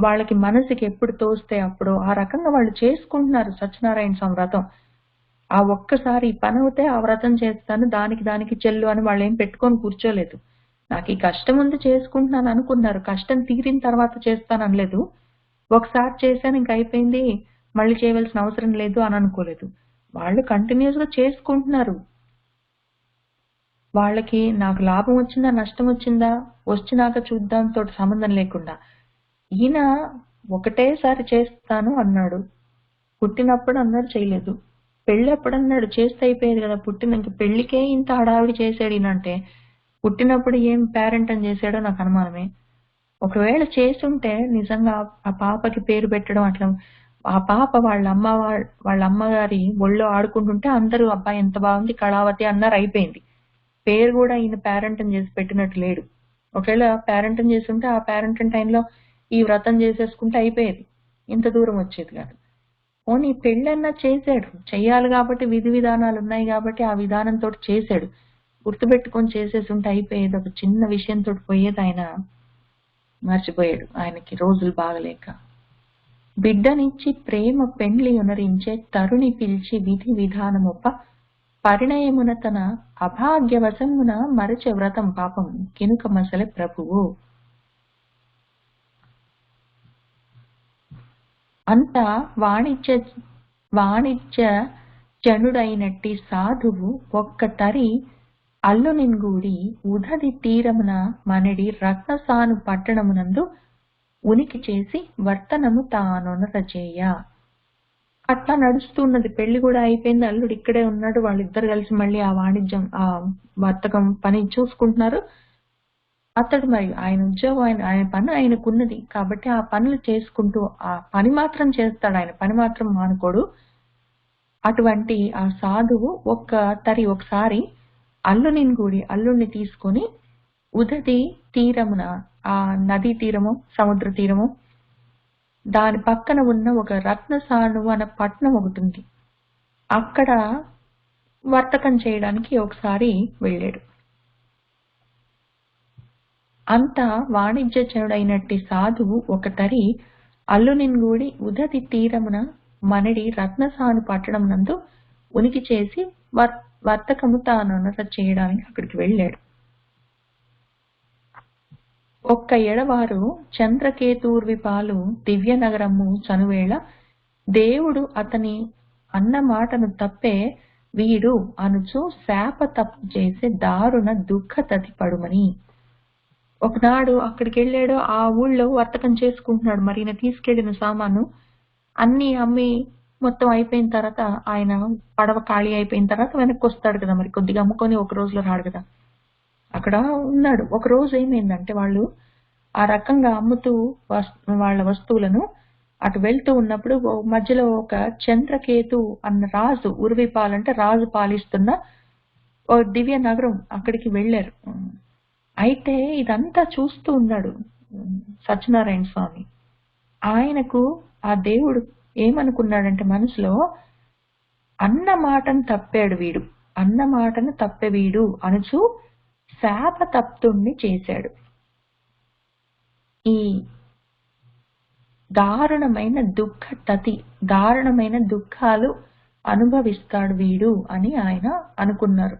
వాళ్ళకి మనసుకి ఎప్పుడు తోస్తే అప్పుడు ఆ రకంగా వాళ్ళు చేసుకుంటున్నారు సత్యనారాయణ స్వామి వ్రతం. ఆ ఒక్కసారి ఈ పని అవుతే ఆ వ్రతం చేస్తాను, దానికి చెల్లు అని వాళ్ళు ఏం పెట్టుకొని కూర్చోలేదు. నాకు ఈ కష్టం ఉంది చేసుకుంటున్నాను అనుకున్నారు. కష్టం తీరిన తర్వాత చేస్తాను అనలేదు. ఒకసారి చేశాను ఇంక అయిపోయింది, మళ్ళీ చేయవలసిన అవసరం లేదు అని అనుకోలేదు. వాళ్ళు కంటిన్యూస్ గా చేసుకుంటున్నారు. వాళ్ళకి నాకు లాభం వచ్చిందా, నష్టం వచ్చిందా, వచ్చినాక చూద్దాం తోటి సంబంధం లేకుండా. ఈయన ఒకటేసారి చేస్తాను అన్నాడు. పుట్టినప్పుడు అన్నాడు, చేయలేదు. పెళ్ళప్పుడు అన్నాడు, చేస్తే అయిపోయేది కదా. ఇంక పెళ్లికే ఇంత హడావిడి చేశాడు ఈయనంటే పుట్టినప్పుడు ఏం పేరెంటం చేశాడో నాకు అనుమానమే. ఒకవేళ చేసుంటే నిజంగా ఆ పాపకి పేరు పెట్టడం అట్లా, ఆ పాప వాళ్ళ అమ్మగారి ఒళ్ళో ఆడుకుంటుంటే అందరూ అబ్బా ఎంత బాగుంది కళావతి అన్నారు, అయిపోయింది. పేరు కూడా ఈయన పేరెంటం చేసి పెట్టినట్టు లేడు. ఒకవేళ పేరెంటం చేసుంటే ఆ పేరెంటం టైంలో ఈ వ్రతం చేసేసుకుంటే అయిపోయేది, ఇంత దూరం వచ్చేది కాదు. పోనీ పెళ్ళన్నా చేశాడు, చెయ్యాలి కాబట్టి విధి విధానాలు ఉన్నాయి కాబట్టి ఆ విధానంతో చేశాడు. గుర్తుపెట్టుకొని చేసేసి ఉంటే అయిపోయేది. ఒక చిన్న విషయంతో పోయేది ఆయన మర్చిపోయాడు, ఆయనకి రోజులు బాగలేక. బిడ్డనిచ్చి ప్రేమ పెండ్లి ఉనరించే తరుణి పిలిచి విధి విధానమొప్ప పరిణయమున తన అభాగ్యవశమున మరచె వ్రతం పాపం కినుక మసలె ప్రభువు. అంతా వాణిజ్య జనుడైనట్టి సాధువు ఒక్క తరి అల్లునిన్గూడి ఉదది తీరమున మనడి రత్నసాను పట్టణమునందు ఉనికి చేసి వర్తనము తానొనరచేయ. అట్లా నడుస్తున్నది. పెళ్లి కూడా అయిపోయింది, అల్లుడు ఇక్కడే ఉన్నాడు. వాళ్ళిద్దరు కలిసి మళ్ళీ ఆ వాణిజ్యం, ఆ వర్తకం పని చూసుకుంటున్నారు. అతడు మరి ఆయన ఉద్యోగం, ఆయన పని ఆయనకున్నది కాబట్టి ఆ పనులు చేసుకుంటూ ఆ పని మాత్రం చేస్తాడు, ఆయన పని మాత్రం మానుకోడు. అటువంటి ఆ సాధువు ఒకసారి అల్లుణ్ణి తీసుకొని ఉదది తీరమున, ఆ నదీ తీరము, సముద్ర తీరము, దాని పక్కన ఉన్న ఒక రత్నసాను అనే పట్టణం ఒకటి ఉంది, అక్కడ వర్తకం చేయడానికి ఒకసారి వెళ్ళాడు. అంత వాణిజ్యజనుడైనట్టి సాధువు ఒకతరి అల్లునిన్గూడి ఉదది తీరమున మనడి రత్నసాను పట్టణమునందు ఉనికి చేసి వర్తకము తానొనర చేయడానికి అక్కడికి వెళ్ళాడు. ఒక్క ఎడవారు చంద్రకేతూర్విపాలు దివ్యనగరము చనువేళ దేవుడు అతని అన్న మాటను తప్పే వీడు అనుచు శాప తప్పు చేసే దారుణ దుఃఖ తతి పడుమని. ఒకనాడు అక్కడికి వెళ్ళాడు, ఆ ఊళ్ళో వర్తకం చేసుకుంటున్నాడు. మరి ఈయన తీసుకెళ్లిన సామాను అన్ని అమ్మి మొత్తం అయిపోయిన తర్వాత, ఆయన పడవ ఖాళీ అయిపోయిన తర్వాత వెనక్కి వస్తాడు కదా, మరి కొద్దిగా అమ్ముకొని ఒక రోజులో రాడు కదా. అక్కడ ఉన్నాడు. ఒక రోజు ఏమైందంటే వాళ్ళు ఆ రకంగా అమ్ముతూ వాళ్ళ వస్తువులను అటు వెళ్తూ ఉన్నప్పుడు మధ్యలో ఒక చంద్రకేతు అన్న రాజు, ఉర్విపాలంటే రాజు పాలిస్తున్న ఓ దివ్య నగరం, అక్కడికి వెళ్ళారు. అయితే ఇదంతా చూస్తూ ఉన్నాడు సత్యనారాయణ స్వామి. ఆయనకు ఆ దేవుడు ఏమనుకున్నాడంటే మనసులో, అన్న మాటను తప్పే వీడు అనుచు శాపతప్తుణ్ణి చేశాడు. ఈ దారుణమైన దుఃఖాలు అనుభవిస్తాడు వీడు అని ఆయన అనుకున్నారు.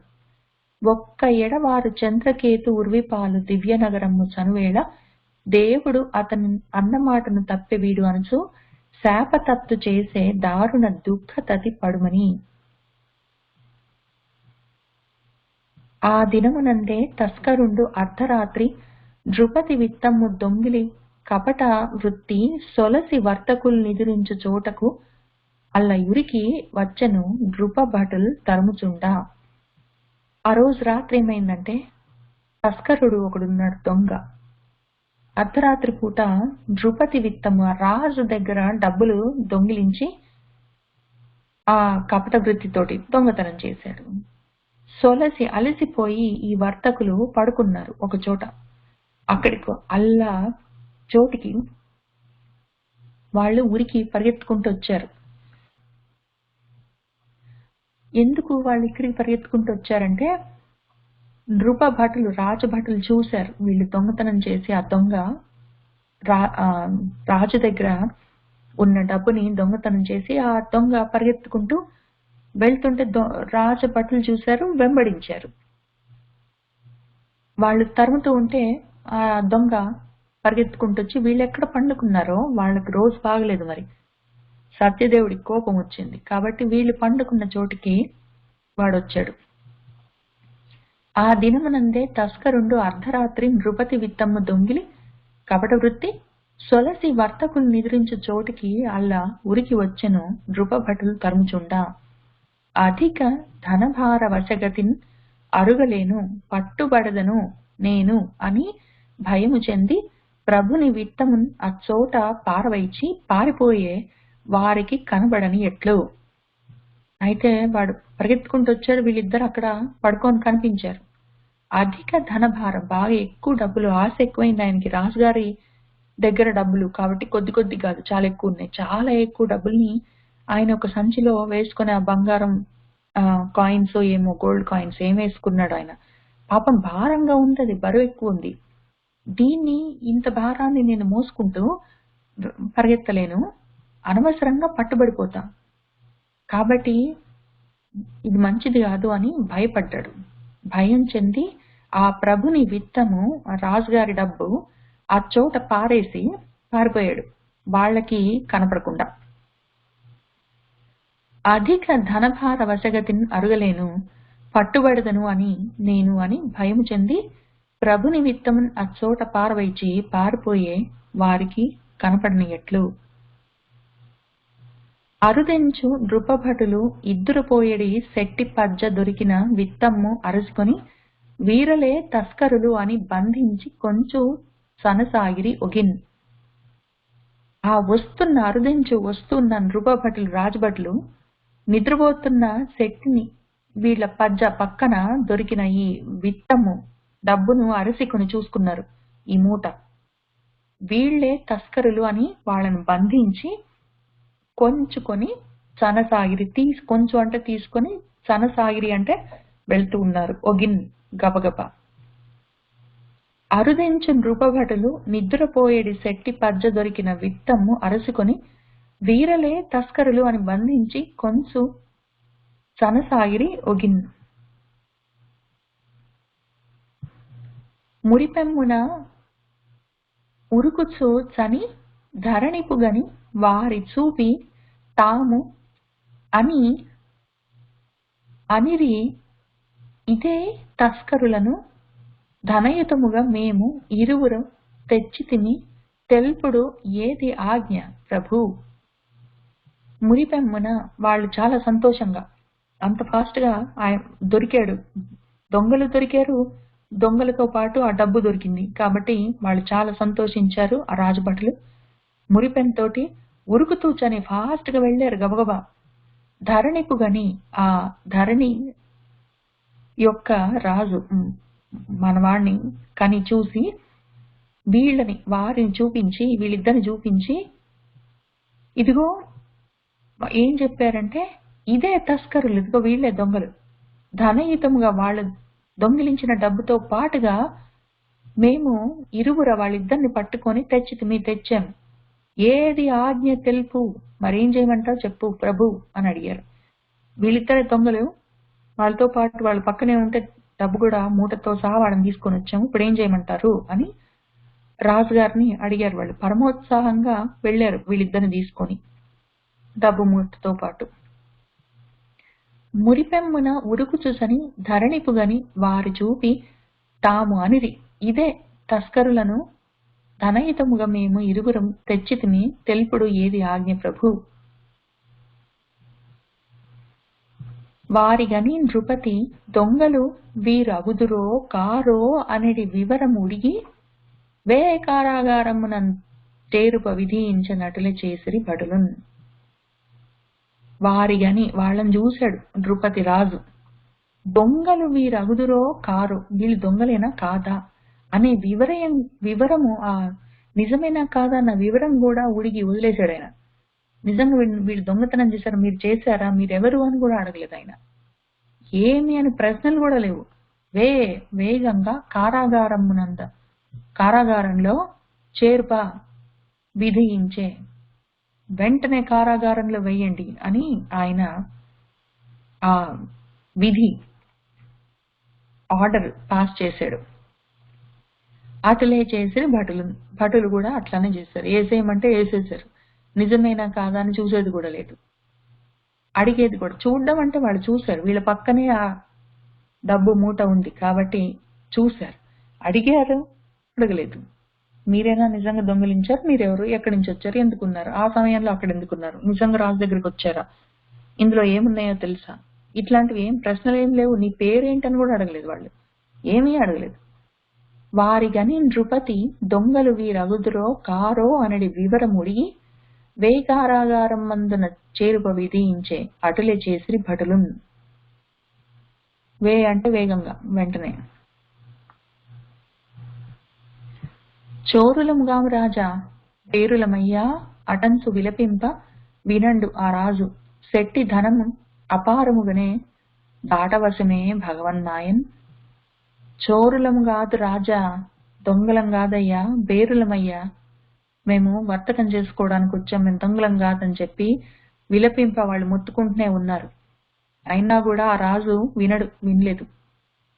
ఒక్క ఎడవారు చంద్రకేతు ఉర్విపాలు దివ్యనగరము చనువేళ దేవుడు అతని అన్నమాటను తప్పే వీడు అనుచు శాపతప్తు చేసే దారుణ దుఃఖ తతి పడుమని. ఆ దినమునందే తస్కరుండు అర్ధరాత్రి ద్రుపది విత్తము దొంగిలి కపట వృత్తి సొలసి వర్తకులు నిదురించు చోటకు అల్ల యురికి వచ్చెను ద్రుపభటుల్ తరుముచుండా. ఆ రోజు రాత్రి ఏమైందంటే, తస్కరుడు ఒకడున్నాడు, దొంగ. అర్ధరాత్రి పూట ద్రుపది విత్తము, ఆ రాజు దగ్గర డబ్బులు దొంగిలించి ఆ కపట వృత్తితోటి దొంగతనం చేశాడు. సొలసి అలసిపోయి ఈ వర్తకులు పడుకున్నారు ఒక చోట. అక్కడికి అల్లా చోటికి వాళ్ళు ఉరికి పరిగెత్తుకుంటూ వచ్చారు. ఎందుకు వాళ్ళు ఇక్కడికి పరిగెత్తుకుంటూ వచ్చారంటే, రాజభటులు చూశారు వీళ్ళు దొంగతనం చేసి ఆ దొంగ రాజు దగ్గర ఉన్న డబ్బుని దొంగతనం చేసి ఆ దొంగ పరిగెత్తుకుంటూ వెళ్తుంటే రాజభటులు చూశారు, వెంబడించారు. వాళ్ళు తరుముతూ ఉంటే ఆ దొంగ పరిగెత్తుకుంటూ వచ్చి వీళ్ళు ఎక్కడ పండుకున్నారో వాళ్ళకి రోజు బాగలేదు మరి. సత్యదేవుడికి కోపం వచ్చింది. కాబట్టి వీళ్ళు పండుకున్న చోటికి వాడొచ్చాడు. ఆ దినమునందే తస్కరుండు అర్ధరాత్రి నృపతి విత్తమ్ము దొంగిలి కపట వృత్తి సొలసి వర్తకులు నిద్రించు చోటికి అల్లా ఉరికి వచ్చెను నృపభటులు తరుముచుండా. అధిక ధనభార వశగతిన్ అరుగలేను పట్టుబడదను నేను అని భయము చెంది ప్రభుని విత్తమున్ అచ్చోట పారవైచి పారిపోయే వారికి కనబడని ఎట్లు. అయితే వాడు పరిగెత్తుకుంటూ వచ్చాడు, వీళ్ళిద్దరు అక్కడ పడుకొని కనిపించారు. అధిక ధనభారం, బాగా ఎక్కువ డబ్బులు, ఆశ ఎక్కువైంది ఆయనకి. రాజుగారి దగ్గర డబ్బులు కాబట్టి కొద్ది కొద్ది కాదు, చాలా ఎక్కువ ఉన్నాయి. చాలా ఎక్కువ డబ్బుల్ని ఆయన ఒక సంచిలో వేసుకుని ఆ బంగారం కాయిన్స్ ఏమో గోల్డ్ కాయిన్స్ ఏం వేసుకున్నాడు ఆయన. పాపం భారంగా ఉంది, అది బరువు ఎక్కువ ఉంది. దీన్ని ఇంత భారాన్ని నేను మోసుకుంటూ పరిగెత్తలేను, అనవసరంగా పట్టుబడిపోతా, కాబట్టి ఇది మంచిది కాదు అని భయపడ్డాడు. భయం చెంది ఆ ప్రభుని విత్తము, ఆ రాజుగారి డబ్బు ఆ చోట పారేసి పారిపోయాడు, వాళ్ళకి కనపడకుండా. అధిక ధనభార వశగతిని అరుగలేను పట్టుబడదను అని నేను అని భయము చెంది ప్రభుని విత్తమున్ అచ్చోట పారవైచి పారిపోయే వారికి కనపడనియట్లు. అరుదెంచు నృపభటులు ఇద్దురు పోయేడి శెట్టి పజ్జ దొరికిన విత్తమ్ము అరుసుకొని వీరలే తస్కరులు అని బంధించి కొంచెం సనసాగిరి ఒగిన్. ఆ వస్తున్న నృపభటులు రాజభటులు నిద్రపోతున్న శెట్టిని వీళ్ళ పజ్జ పక్కన దొరికిన ఈ విత్తము డబ్బును అరసికొని చూసుకున్నారు. ఈ మూట వీళ్లే తస్కరులు అని వాళ్ళను బంధించి కొంచుకొని సనసాగిరి కొంచెం అంటే తీసుకొని సనసాగిరి అంటే వెళ్తూ ఉన్నారు. ఒగిన్ గబగబ. అరుదెంచు నృపభటులు నిద్రపోయేడి శెట్టి పజ్జ దొరికిన విత్తము అరసుకొని వీరలే తస్కరులు అని బంధించి కొంచు సనసాగిరి ఒగిన్. మురిపెమ్మున ఉరుకుచో చని ధరణిపుగని వారి చూపి తాము అని అనిరి ఇదే తస్కరులను ధనయుతముగా మేము ఇరువురం తెచ్చితిమి తెల్పుడు ఏది ఆజ్ఞ ప్రభు. మురిపెమ్మున వాళ్ళు చాలా సంతోషంగా, అంత ఫాస్ట్ గా దొరికాడు, దొంగలు దొరికారు, దొంగలతో పాటు ఆ డబ్బు దొరికింది కాబట్టి వాళ్ళు చాలా సంతోషించారు. ఆ రాజభటులు మురిపెన్ తోటి ఉరుకుతూచని ఫాస్ట్ గా వెళ్ళారు గబగబా. ధరణిపు గని, ఆ ధరణి యొక్క రాజు మనవాణ్ణి కని చూసి వారిని చూపించి, వీళ్ళిద్దరిని చూపించి ఇదిగో ఏం చెప్పారంటే ఇదే తస్కరులు, ఇదిగో వీళ్ళే దొంగలు, ధనయుతముగా వాళ్ళు దొంగిలించిన డబ్బుతో పాటుగా మేము ఇరువుర వాళ్ళిద్దరిని పట్టుకొని తెచ్చాం, ఏది ఆజ్ఞ తెలుపు, మరేం చేయమంటావు చెప్పు ప్రభు అని అడిగారు. వీళ్ళిద్దరే దొంగలు, వాళ్ళతో పాటు వాళ్ళ పక్కనే ఉంటే డబ్బు కూడా మూటతో సహా వాళ్ళని తీసుకొని వచ్చాము, ఇప్పుడు ఏం చేయమంటారు అని రాజుగారిని అడిగారు. వాళ్ళు పరమోత్సాహంగా వెళ్ళారు వీళ్ళిద్దరిని తీసుకొని డబ్బు మూటతో పాటు. మురిపెమ్మున ఉరుకు చూసని ధరణిపుగని వారి చూపి తాము అనిరి ఇదే తస్కరులను ధనయుతముగా మేము ఇరువురం తెచ్చితిమి తెలుపుడు ఏది ఆజ్ఞ ప్రభు. వారిగని నృపతి దొంగలు వీరగుదురో కారో అనేది వివరం ఉడిగి వే కారాగారమున తేరుప విధించినట్లే చేసిరి బడులున్. వారిగని వాళ్ళని చూశాడు నృపతి రాజు. దొంగలు వీరగుదురో కారో, వీళ్ళు దొంగలేనా కాదా అనే వివరము, ఆ నిజమేనా కాదా అన్న వివరం కూడా ఉడిగి వదిలేశాడు ఆయన. నిజంగా వీళ్ళు దొంగతనం చేశారు, మీరు చేశారా, మీరెవరు అని కూడా అడగలేదు ఆయన. ఏమి అని ప్రశ్నలు కూడా లేవు. వేగంగా కారాగారంలో చేర్ప విధించే, వెంటనే కారాగారంలో వేయండి అని ఆయన ఆ విధి ఆర్డర్ పాస్ చేశాడు. అటులే చేసి భటులు కూడా అట్లానే చేశారు. వేసేయమంటే వేసేసారు. నిజమేనా కాదా అని చూసేది కూడా లేదు, అడిగేది కూడా. చూడడం అంటే వాళ్ళు చూశారు, వీళ్ళ పక్కనే ఆ డబ్బు మూట ఉంది కాబట్టి చూశారు. అడిగారు, అడగలేదు. మీరేనా నిజంగా దొంగిలించారు, మీరెవరు, ఎక్కడి నుంచి వచ్చారు, ఎందుకున్నారు, ఆ సమయంలో అక్కడ ఎందుకున్నారు, నిజంగా రాజు దగ్గరికి వచ్చారా, ఇందులో ఏమున్నాయో తెలుసా, ఇట్లాంటివి ఏం ప్రశ్నలు ఏం లేవు. నీ పేరేంటని కూడా అడగలేదు, వాళ్ళు ఏమీ అడగలేదు. వారిగని నృపతి దొంగలు వీరగుదురో కారో అనడి వివరముడిగి వేకారాగారం మందున చేరుప విధించే, అటులే చేసిరి భటులు. అంటే వేగంగా, వెంటనే. చోరులముగాము రాజా పేరులమయ్యా అటన్సు విలపింప వినండు ఆ రాజు, శెట్టి ధనము అపారముగనే దాటవశమే భగవన్మాయన్. చోరులము కాదు రాజా, దొంగలం కాదయ్యా, బేరులమయ్యా, మేము వర్తకం చేసుకోవడానికి వచ్చాం, మేము దొంగలం కాదని చెప్పి విలపింప వాళ్ళు మొత్తుకుంటూనే ఉన్నారు. అయినా కూడా ఆ రాజు వినలేదు.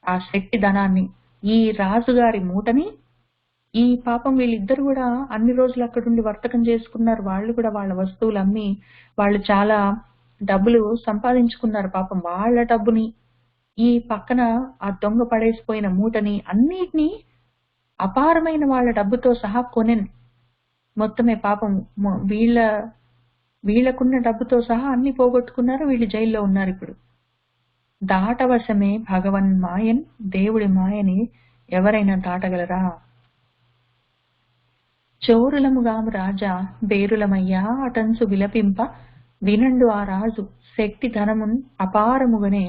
ఆ శెట్టి ధనాన్ని, ఈ రాజుగారి మూటని, ఈ పాపం వీళ్ళిద్దరు కూడా అన్ని రోజులు అక్కడుండి వర్తకం చేసుకున్నారు. వాళ్ళు కూడా వాళ్ళ వస్తువులు అమ్మి వాళ్ళు చాలా డబ్బులు సంపాదించుకున్నారు. పాపం వాళ్ళ డబ్బుని, ఈ పక్కన ఆ దొంగ పడేసిపోయిన మూటని, అన్నిటినీ అపారమైన వాళ్ళ డబ్బుతో సహా కొనెను. మొత్తమే పాపం వీళ్ళకున్న డబ్బుతో సహా అన్ని పోగొట్టుకున్నారు. వీళ్ళు జైల్లో ఉన్నారు ఇప్పుడు. దాటవశమే భగవన్ మాయన్, దేవుడి మాయని ఎవరైనా దాటగలరా? చోరులముగాము రాజా బేరులమయ్యా అటన్సు విలపింప వినండు ఆ రాజు, శక్తి ధనమున్ అపారముగనే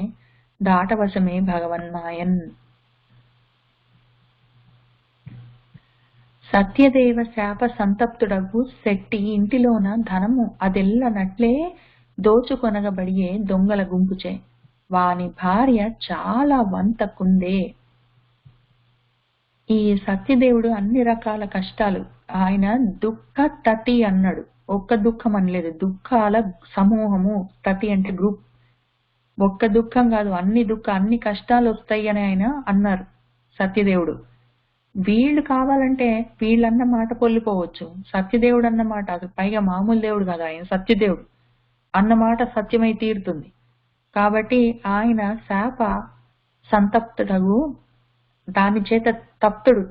దాటవశమే భగవన్మాయన్. సత్యదేవ శాప సంతప్తుడగు శెట్టి ఇంటిలోన ధనము అదెల్ల నట్లే దోచుకొనగబడియే దొంగల గుంపుచే, వాని భార్య చాలా వంతకుందే. ఈ సత్యదేవుడు అన్ని రకాల కష్టాలు, ఆయన దుఃఖ తతి అన్నాడు. ఒక్క దుఃఖం అనలేదు, దుఃఖాల సమూహము. తతి అంటే గ్రూప్. ఒక్క దుఃఖం కాదు, అన్ని కష్టాలు వస్తాయి అని ఆయన అన్నారు సత్యదేవుడు. వీళ్ళు కావాలంటే వీళ్ళన్న మాట పొల్లిపోవచ్చు, సత్యదేవుడు అన్న మాట అసలు పైగా మామూలు దేవుడు కాదు ఆయన, సత్యదేవుడు అన్నమాట సత్యమై తీరుతుంది. కాబట్టి ఆయన శాప సంతప్తుడగు, దాని చేత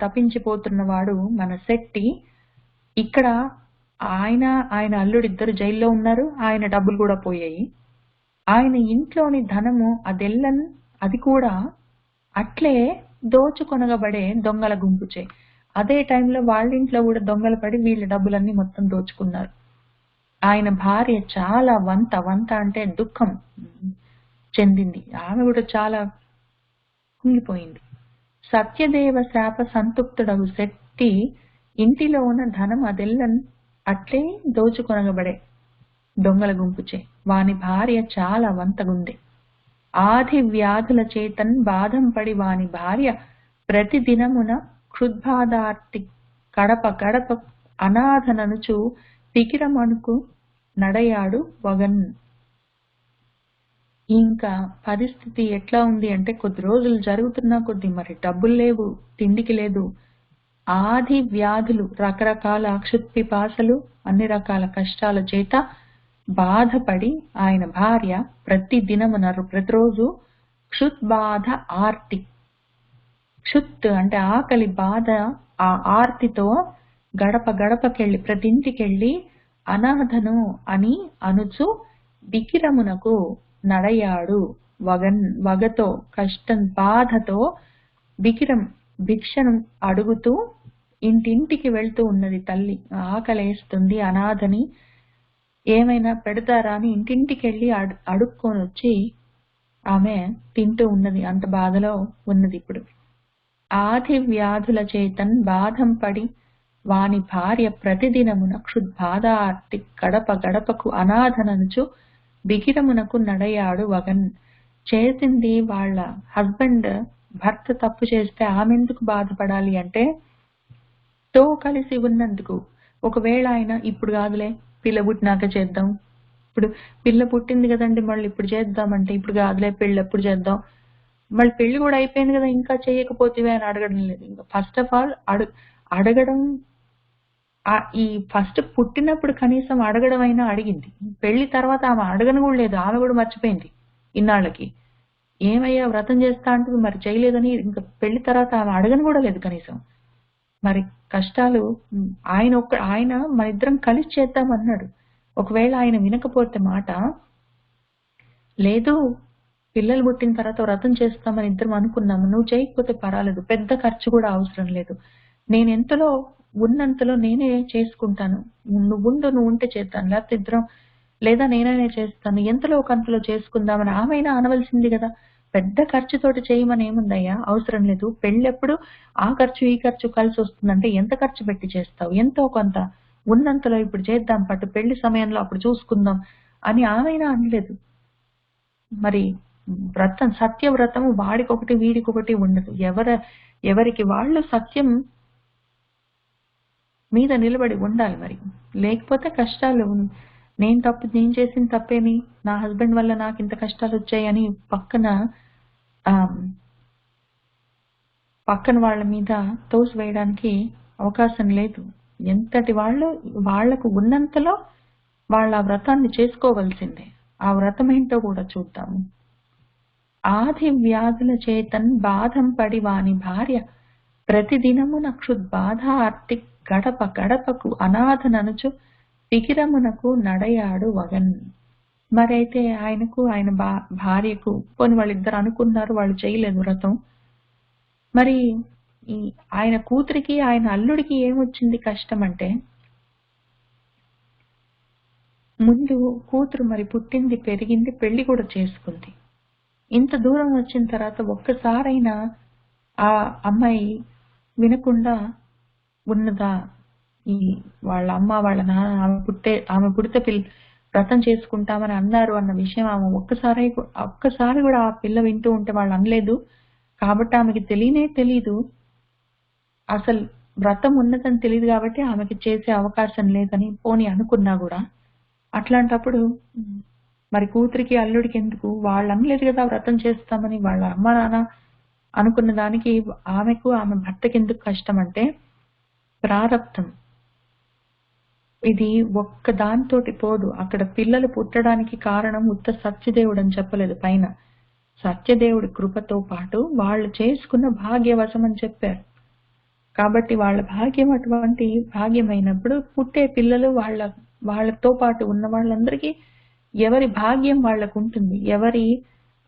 తప్పించిపోతున్నవాడు మన శెట్టి. ఇక్కడ ఆయన అల్లుడిద్దరు జైల్లో ఉన్నారు, ఆయన డబ్బులు కూడా పోయాయి. ఆయన ఇంట్లోని ధనము అదెల్లని, అది కూడా అట్లే దోచుకొనగబడే దొంగల గుంపుచే. అదే టైంలో వాళ్ళ ఇంట్లో కూడా దొంగలు పడి వీళ్ళ డబ్బులన్నీ మొత్తం దోచుకున్నారు. ఆయన భార్య చాలా వంత అంటే దుఃఖం చెందింది, ఆమె కూడా చాలా కుంగిపోయింది. సత్యదేవ శాప సంతుప్తుడగు శెట్టి ఇంటిలో ఉన్న ధనం అదెల్లని అట్లే దోచుకొనగబడే దొంగల గుంపుచే, వాని భార్య చాలా వంతగుంది. ఆది వ్యాధుల చేతన్ బాధం పడి వాని భార్య ప్రతి దినమున క్షుద్బాధార్తి గడప అనాథననుచు పికిరమనుకు నడయాడు వగన్. ఇంకా పరిస్థితి ఎట్లా ఉంది అంటే, కొద్ది రోజులు జరుగుతున్నా కొద్ది మరి డబ్బులు లేవు, తిండికి లేదు, ఆది వ్యాధులు, రకరకాల క్షుత్పిపాసలు, అన్ని రకాల కష్టాల చేత బాధపడి ఆయన భార్య ప్రతిరోజు క్షుత్బాధ ఆర్తి, క్షుత్ అంటే ఆకలి బాధ, ఆ ఆర్తితో గడపకెళ్ళి ప్రతి ఇంటికెళ్ళి అనాథను అని అనుచు బికిరమునకు నడయాడు వగతో, కష్టం బాధతో భిక్షను అడుగుతూ ఇంటింటికి వెళ్తూ ఉన్నది తల్లి. ఆకలేస్తుంది, అనాథని ఏమైనా పెడతారా అని ఇంటింటికెళ్ళి అడుక్కొని వచ్చి ఆమె తింటూ ఉన్నది. అంత బాధలో ఉన్నది ఇప్పుడు. ఆది వ్యాధుల చేతన్ బాధం పడి వాని భార్య ప్రతిదినమున క్షుద్బాధార్తి గడప గడపకు అనాథననుచు బిగిరమునకు నడయాడు వగన్. చేసింది వాళ్ళ హస్బెండ్, భర్త తప్పు చేస్తే ఆమెందుకు బాధపడాలి అంటే తో కలిసి ఉన్నందుకు. ఒకవేళ ఆయన ఇప్పుడు కాదులే, పిల్ల పుట్టినాక చేద్దాం, ఇప్పుడు పిల్ల పుట్టింది కదండి మళ్ళీ ఇప్పుడు చేద్దామంటే ఇప్పుడు కాదులే, పెళ్ళెప్పుడు చేద్దాం, మళ్ళీ పెళ్లి కూడా అయిపోయింది కదా ఇంకా చేయకపోతేవే అని అడగడం లేదు. ఇంకా ఫస్ట్ ఆఫ్ ఆల్ అడగడం, ఈ ఫస్ట్ పుట్టినప్పుడు కనీసం అడగడం అయినా అడిగింది. పెళ్లి తర్వాత ఆమె అడగను కూడా లేదు, ఆమె కూడా మర్చిపోయింది ఇన్నాళ్ళకి. ఏమయ్యా వ్రతం చేస్తా అంటుంది మరి చేయలేదని ఇంకా పెళ్లి తర్వాత ఆమె అడగను కూడా లేదు కనీసం. మరి కష్టాలు ఆయన మన ఇద్దరం కలిసి చేద్దామన్నాడు. ఒకవేళ ఆయన వినకపోతే మాట, లేదు పిల్లలు పుట్టిన తర్వాత వ్రతం చేస్తామని ఇద్దరం అనుకున్నాము, నువ్వు చేయకపోతే పర్వాలేదు, పెద్ద ఖర్చు కూడా అవసరం లేదు, నేను ఎంతలో ఉన్నంతలో నేనే చేసుకుంటాను, నువ్వు ఉంటే చేద్దాం, లేకపోతే ఇద్దరం, లేదా నేనైనా చేస్తాను, ఎంతలో ఒక అంతలో చేసుకుందామని ఆమెనా అనవలసింది కదా. పెద్ద ఖర్చుతోటి చేయమని ఏముందయ్యా, అవసరం లేదు. పెళ్ళెప్పుడు ఆ ఖర్చు ఈ ఖర్చు కలిసి వస్తుందంటే ఎంత ఖర్చు పెట్టి చేస్తావు, ఎంతో కొంత ఉన్నంతలో ఇప్పుడు చేద్దాం పట్టు, పెళ్లి సమయంలో అప్పుడు చూసుకుందాం అని ఆమెనా అనలేదు. మరి వ్రతం, సత్యవ్రతం వాడికొకటి వీడికొకటి ఉండదు. ఎవరికి వాళ్ళు సత్యం మీద నిలబడి ఉండాలి. మరి లేకపోతే కష్టాలు. నేను చేసిన తప్పేమి, నా హస్బెండ్ వల్ల నాకు ఇంత కష్టాలు వచ్చాయని పక్కన వాళ్ళ మీద తోసి వేయడానికి అవకాశం లేదు. ఎంతటి వాళ్లకు ఉన్నంతలో వాళ్ళ వ్రతాన్ని చేసుకోవలసిందే. ఆ వ్రతం ఏంటో కూడా చూద్దాము. ఆది వ్యాధుల చేతన్ బాధం పడి వాని భార్య ప్రతిదినమున క్షుద్బాధార్తి గడప గడపకు అనాథననుచు పిగిరమునకు నడయాడు వగన్. మరైతే ఆయనకు ఆయన భార్యకు, పోని వాళ్ళిద్దరు అనుకున్నారు, వాళ్ళు చేయలేదు వ్రతం. మరి ఆయన కూతురికి ఆయన అల్లుడికి ఏమొచ్చింది కష్టం అంటే, ముందు కూతురు మరి పుట్టింది, పెరిగింది, పెళ్లి కూడా చేసుకుంది. ఇంత దూరం వచ్చిన తర్వాత ఒక్కసారైనా ఆ అమ్మాయి వినకుండా ఉన్నదా? ఈ వాళ్ళ అమ్మ వాళ్ళ నాన్న ఆమె పుడితే వ్రతం చేసుకుంటామని అన్నారు అన్న విషయం ఆమె ఒక్కసారి కూడా ఆ పిల్ల వింటూ ఉంటే వాళ్ళు అనలేదు. కాబట్టి ఆమెకి తెలీదు, అసలు వ్రతం ఉన్నదని తెలియదు కాబట్టి ఆమెకి చేసే అవకాశం లేదని పోనీ అనుకున్నా కూడా. అట్లాంటప్పుడు మరి కూతురికి అల్లుడికి ఎందుకు, వాళ్ళు అనలేదు కదా వ్రతం చేస్తామని, వాళ్ళ అమ్మ నాన్న అనుకున్న దానికి ఆమెకు ఆమె భర్తకి ఎందుకు కష్టం అంటే ప్రారబ్ధం. ఇది ఒక్క దానితోటి పోదు. అక్కడ పిల్లలు పుట్టడానికి కారణం ఉత్త సత్యదేవుడు అని చెప్పలేదు పైన. సత్యదేవుడి కృపతో పాటు వాళ్ళు చేసుకున్న భాగ్యవశం అని చెప్పారు. కాబట్టి వాళ్ళ భాగ్యం అటువంటి భాగ్యమైనప్పుడు పుట్టే పిల్లలు వాళ్ళతో పాటు ఉన్న వాళ్ళందరికీ ఎవరి భాగ్యం వాళ్ళకు ఉంటుంది, ఎవరి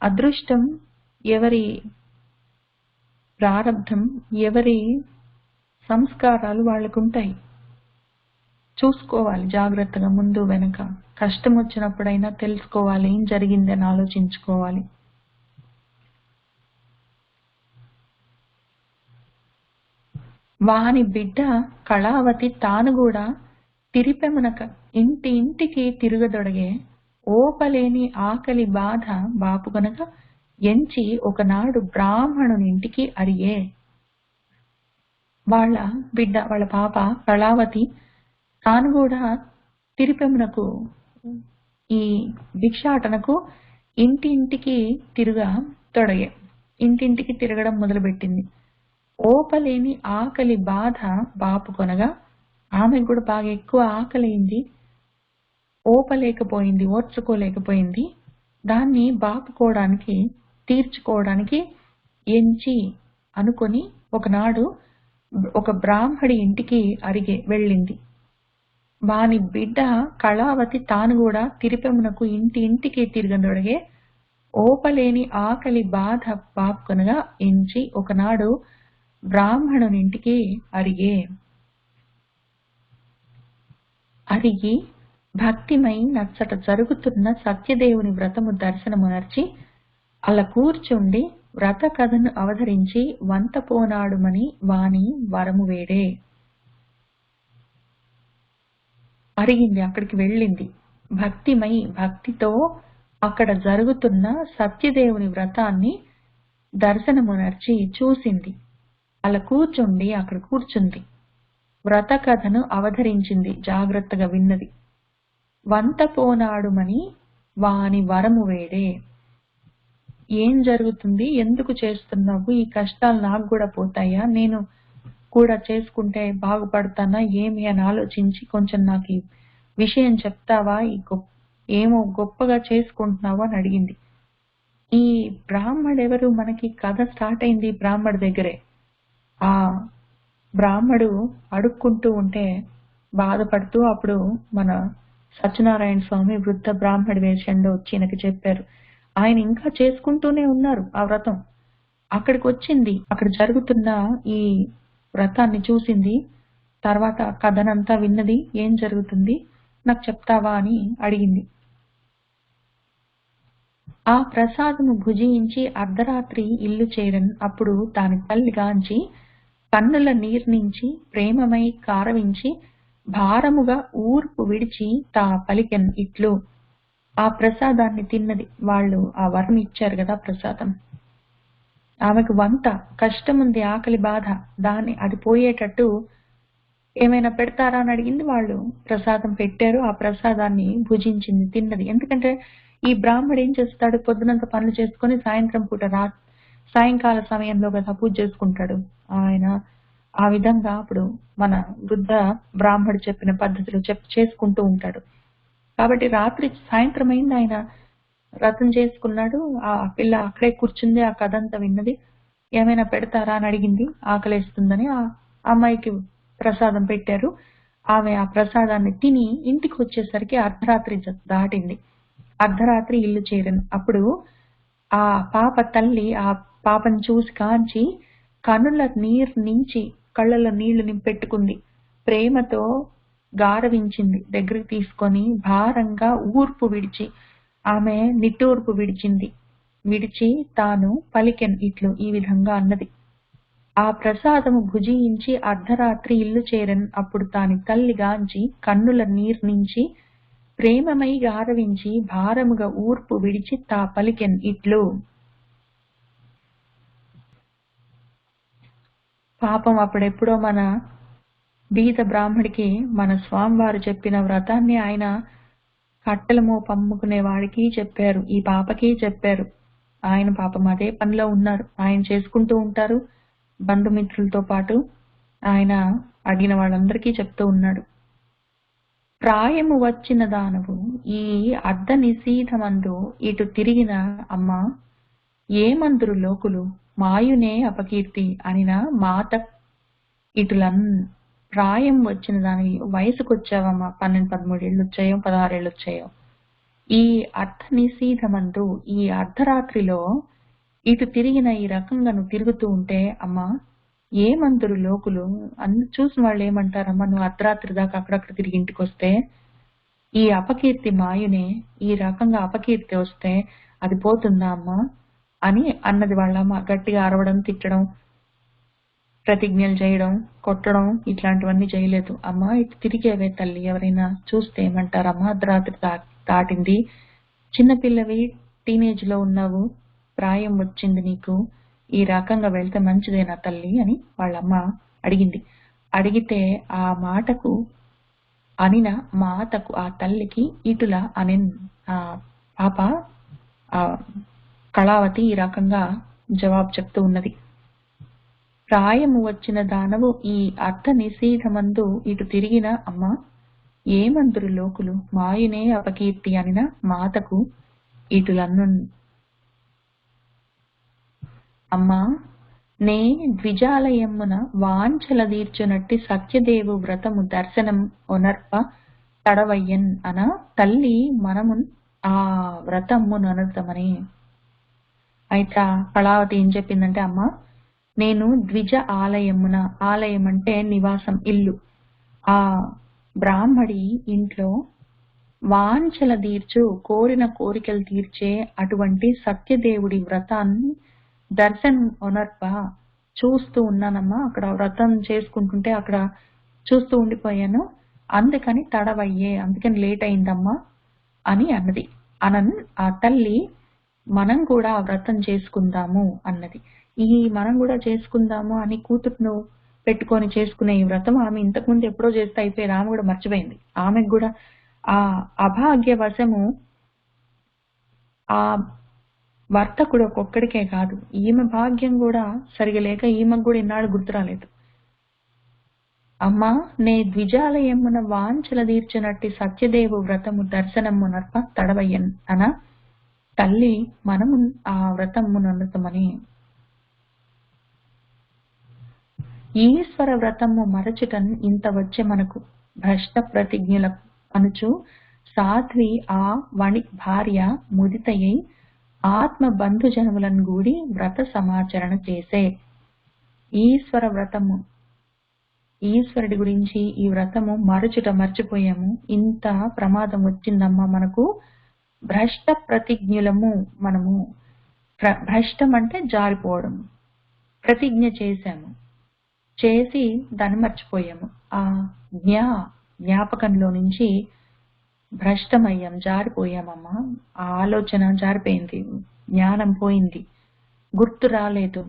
అదృష్టం, ఎవరి ప్రారబ్ధం, ఎవరి సంస్కారాలు వాళ్ళకుంటాయి. చూసుకోవాలి జాగ్రత్తగా, ముందు వెనక. కష్టం వచ్చినప్పుడైనా తెలుసుకోవాలి, ఏం జరిగిందని ఆలోచించుకోవాలి. వాని బిడ్డ కళావతి తాను కూడా తిరిపెమునక ఇంటికి తిరుగదొడగే, ఓపలేని ఆకలి బాధ బాపుకొనక ఎంచి ఒకనాడు బ్రాహ్మణునింటికి అరిగే. వాళ్ళ బిడ్డ, వాళ్ళ పాప కళావతి తాను కూడా తిరిపెమునకు, ఈ భిక్షాటనకు ఇంటింటికి తొడగే, ఇంటింటికి తిరగడం మొదలుపెట్టింది. ఓపలేని ఆకలి బాధ బాపుకొనగా, ఆమెకు కూడా బాగా ఎక్కువ ఆకలింది, ఓర్చుకోలేకపోయింది. దాన్ని బాపుకోవడానికి, తీర్చుకోవడానికి ఎంచి అనుకొని ఒకనాడు ఒక బ్రాహ్మడి ఇంటికి వెళ్ళింది. వాని బిడ్డ కళావతి తాను కూడా తిరిపెమునకు ఇంటికి తిరగదొడగే, ఓపలేని ఆకలి బాధ బాపుకొనగా ఎంచి ఒకనాడు బ్రాహ్మణునింటికి అరిగి భక్తిమై నచ్చట జరుగుతున్న సత్యదేవుని వ్రతము దర్శనమునర్చి అలా కూర్చుండి వ్రత కథను అవతరించి వంత పోనాడుమని వాని వరము వేడే. అడిగింది, అక్కడికి వెళ్ళింది. భక్తిమై భక్తితో అక్కడ జరుగుతున్న సత్యదేవుని వ్రతాన్ని దర్శనమునర్చి చూసింది. అలా కూర్చుండి అక్కడ కూర్చుంది. వ్రత కథను అవతరించింది, జాగ్రత్తగా విన్నది. వంత పోనాడుమని వాని వరము వేడే. ఏం జరుగుతుంది, ఎందుకు చేస్తున్నావు, ఈ కష్టాలు నాకు కూడా పోతాయా, నేను కూడా చేసుకుంటే బాగుపడతానా ఏమి అని ఆలోచించి కొంచెం నాకు ఈ విషయం చెప్తావా, ఏమో గొప్పగా చేసుకుంటున్నావు అని అడిగింది. ఈ బ్రాహ్మడెవరు, మనకి కథ స్టార్ట్ అయింది బ్రాహ్మడి దగ్గరే. ఆ బ్రాహ్మడు అడుక్కుంటూ ఉంటే బాధపడుతూ అప్పుడు మన సత్యనారాయణ స్వామి వృద్ధ బ్రాహ్మడి వేషంలో వచ్చి ఈయనకి చెప్పారు. ఆయన ఇంకా చేసుకుంటూనే ఉన్నారు ఆ వ్రతం. అక్కడికి వచ్చింది, అక్కడ జరుగుతున్న ఈ వ్రతాన్ని చూసింది. తర్వాత కథనంతా విన్నది. ఏం జరుగుతుంది నాకు చెప్తావా అని అడిగింది. ఆ ప్రసాదము భుజించి అర్ధరాత్రి ఇల్లు చేరన్ అప్పుడు దాని తల్లిగాంచి కన్నుల నీర్నించి ప్రేమమై కారవించి భారముగా ఊర్పు విడిచి తా పలికెన్ ఇట్లు. ఆ ప్రసాదాన్ని తిన్నది. వాళ్ళు ఆ వరం ఇచ్చారు కదా ప్రసాదం. ఆమెకు వంట కష్టముంది, ఆకలి బాధ, దాన్ని అది పోయేటట్టు ఏమైనా పెడతారా అని అడిగింది. వాళ్ళు ప్రసాదం పెట్టారు. ఆ ప్రసాదాన్ని భుజించింది, తిన్నది. ఎందుకంటే ఈ బ్రాహ్మడు ఏం చేస్తాడు, పొద్దునంత పనులు చేసుకొని సాయంత్రం పూట సాయంకాల సమయంలో కదా పూజ చేసుకుంటాడు. ఆయన ఆ విధంగా అప్పుడు మన వృద్ధ బ్రాహ్మడు చెప్పిన పద్ధతిలో చేసుకుంటూ ఉంటాడు. కాబట్టి రాత్రి సాయంత్రం అయింది, ఆయన వ్రతం చేసుకున్నాడు. ఆ పిల్ల అక్కడే కూర్చుంది, ఆ కథ అంతా విన్నది. ఏమైనా పెడతారా అని అడిగింది, ఆకలేస్తుందని. ఆ అమ్మాయికి ప్రసాదం పెట్టారు. ఆమె ఆ ప్రసాదాన్ని తిని ఇంటికి వచ్చేసరికి అర్ధరాత్రి దాటింది. అర్ధరాత్రి ఇల్లు చేరను. అప్పుడు ఆ పాప తల్లి ఆ పాపను చూసి కాంచి కనుల నీరు నుంచి కళ్ళలో నీళ్లు నింపెట్టుకుంది. ప్రేమతో గారవించింది, దగ్గరికి తీసుకొని భారంగా ఊర్పు విడిచి, ఆమె నిట్టూర్పు విడిచి తాను పలికెన్ ఇట్లు, ఈ విధంగా అన్నది. ఆ ప్రసాదము భుజించి అర్ధరాత్రి ఇల్లు చేరన్ అప్పుడు తాని తల్లిగాంచి కన్నుల నీర్నించి ప్రేమమై గారవించి భారముగా ఊర్పు విడిచి తా పలికెన్ ఇట్లు. పాపం అప్పుడెప్పుడో మన బీద బ్రాహ్మడికి మన స్వామివారు చెప్పిన వ్రతాన్ని ఆయన కట్టెల మోపు అమ్ముకునే వాడికి చెప్పారు, ఈ పాపకి చెప్పారు. ఆయన పాపం అదే పనిలో ఉన్నారు. ఆయన చేసుకుంటూ ఉంటారు బంధుమిత్రులతో పాటు. ఆయన అడిగిన వాళ్ళందరికీ చెప్తూ ఉన్నాడు. ప్రాయము వచ్చిన దానవు ఈ అర్ధ నిశీధమందు ఇటు తిరిగిన అమ్మ ఏమందురు లోకులు మాయునే అపకీర్తి అనిన మాత ఇటులన్. ప్రాయం వచ్చిన దాని వయసుకు వచ్చావమ్మా, 12-13 ఏళ్ళు వచ్చాయో 16 ఏళ్ళు వచ్చాయో. ఈ అర్ధ నిశీధమందు ఈ అర్ధరాత్రిలో ఇటు తిరిగిన ఈ రకంగా నువ్వు తిరుగుతూ ఉంటే అమ్మా ఏమందరు లోకులు చూసిన వాళ్ళు ఏమంటారమ్మా, నువ్వు అర్ధరాత్రి దాకా అక్కడక్కడ తిరిగి ఇంటికి వస్తే ఈ అపకీర్తి మాయునే, ఈ రకంగా అపకీర్తి వస్తే అది పోతుందా అమ్మా అని అన్నది. వాళ్ళమ్మ గట్టిగా అరవడం, తిట్టడం, ప్రతిజ్ఞలు చేయడం, కొట్టడం ఇట్లాంటివన్నీ చేయలేదు. అమ్మా ఇటు తిరిగేవే తల్లి, ఎవరైనా చూస్తే ఏమంటారమ్మా, అర్ధరాత్రి దాటింది, చిన్నపిల్లవి, టీనేజ్ లో ఉన్నావు, ప్రాయం వచ్చింది నీకు, ఈ రకంగా వెళ్తే మంచిదేనా తల్లి అని వాళ్ళమ్మ అడిగింది. అడిగితే ఆ మాటకు అనిన మాతకు ఆ తల్లికి ఇటుల అని ఆ పాప ఆ కళావతి ఈ రకంగా జవాబు చెప్తూ ఉన్నది. ప్రాయము వచ్చిన దానవు ఈ అర్ధ నిశీధమందు ఇటు తిరిగిన అమ్మ ఏమందురు లోకులు మాయునే అపకీర్తి అనిన మాతకు ఇటులన్ను. అమ్మా నే ద్విజాలయమ్మున వాంఛలదీర్చునట్టి సత్యదేవు వ్రతము దర్శనం ఒనర్ప తడవయ్యన్ అన తల్లి మనమున్ ఆ వ్రతమ్ము ననుతమని. అయితే కళావతి ఏం చెప్పిందంటే, అమ్మా నేను ద్విజ ఆలయమున, ఆలయం అంటే నివాసం, ఇల్లు, ఆ బ్రాహ్మడి ఇంట్లో వాంఛల తీర్చు, కోరిన కోరికలు తీర్చే అటువంటి సత్యదేవుడి వ్రతాన్ని దర్శనం ఒనర్ప చూస్తూ ఉన్నానమ్మా. అక్కడ వ్రతం చేసుకుంటుంటే అక్కడ చూస్తూ ఉండిపోయాను. అందుకని తడవయ్యే, అందుకని లేట్ అయిందమ్మా అని అన్నది. ఆ తల్లి మనం కూడా వ్రతం చేసుకుందాము అన్నది. ఈ మనం కూడా చేసుకుందాము అని కూతురును పెట్టుకొని చేసుకునే ఈ వ్రతం ఆమె ఇంతకుముందు ఎప్పుడో చేస్తే అయిపోయేది. ఆమె కూడా మర్చిపోయింది. ఆమెకు కూడా ఆ అభాగ్యవశము ఆ వర్తకుడు ఒక్కొక్కడికే కాదు, ఈమె భాగ్యం కూడా సరిగా లేక ఈమెకు కూడా ఇన్నాళ్ళు గుర్తురాలేదు. అమ్మా నే ద్విజాలయమున వాంఛల తీర్చినట్టి సత్యదేవు వ్రతము దర్శనమునర్ప తడవయ్యన్ అన తల్లి మనము ఆ వ్రతమునర్తమని. ఈశ్వర వ్రతము మరచుటన్ ఇంత వచ్చే మనకు భ్రష్ట ప్రతిజ్ఞల అనుచు సాధ్వి ఆ వణి భార్య ముదితయ్యి ఆత్మ బంధుజనములను గూడి వ్రత సమాచరణ చేసే. ఈశ్వర వ్రతము, ఈశ్వరుడి గురించి ఈ వ్రతము మర్చిపోయాము. ఇంత ప్రమాదం వచ్చిందమ్మా మనకు. భ్రష్ట ప్రతిజ్ఞలము, మనము భ్రష్టం అంటే జారిపోవడం, ప్రతిజ్ఞ చేసి దాన్ని మర్చిపోయాము. ఆ జ్ఞాపకంలో నుంచి భ్రష్టమయ్యాం, జారిపోయామమ్మా. ఆ ఆలోచన జారిపోయింది, జ్ఞానం పోయింది, గుర్తు రాలేదు,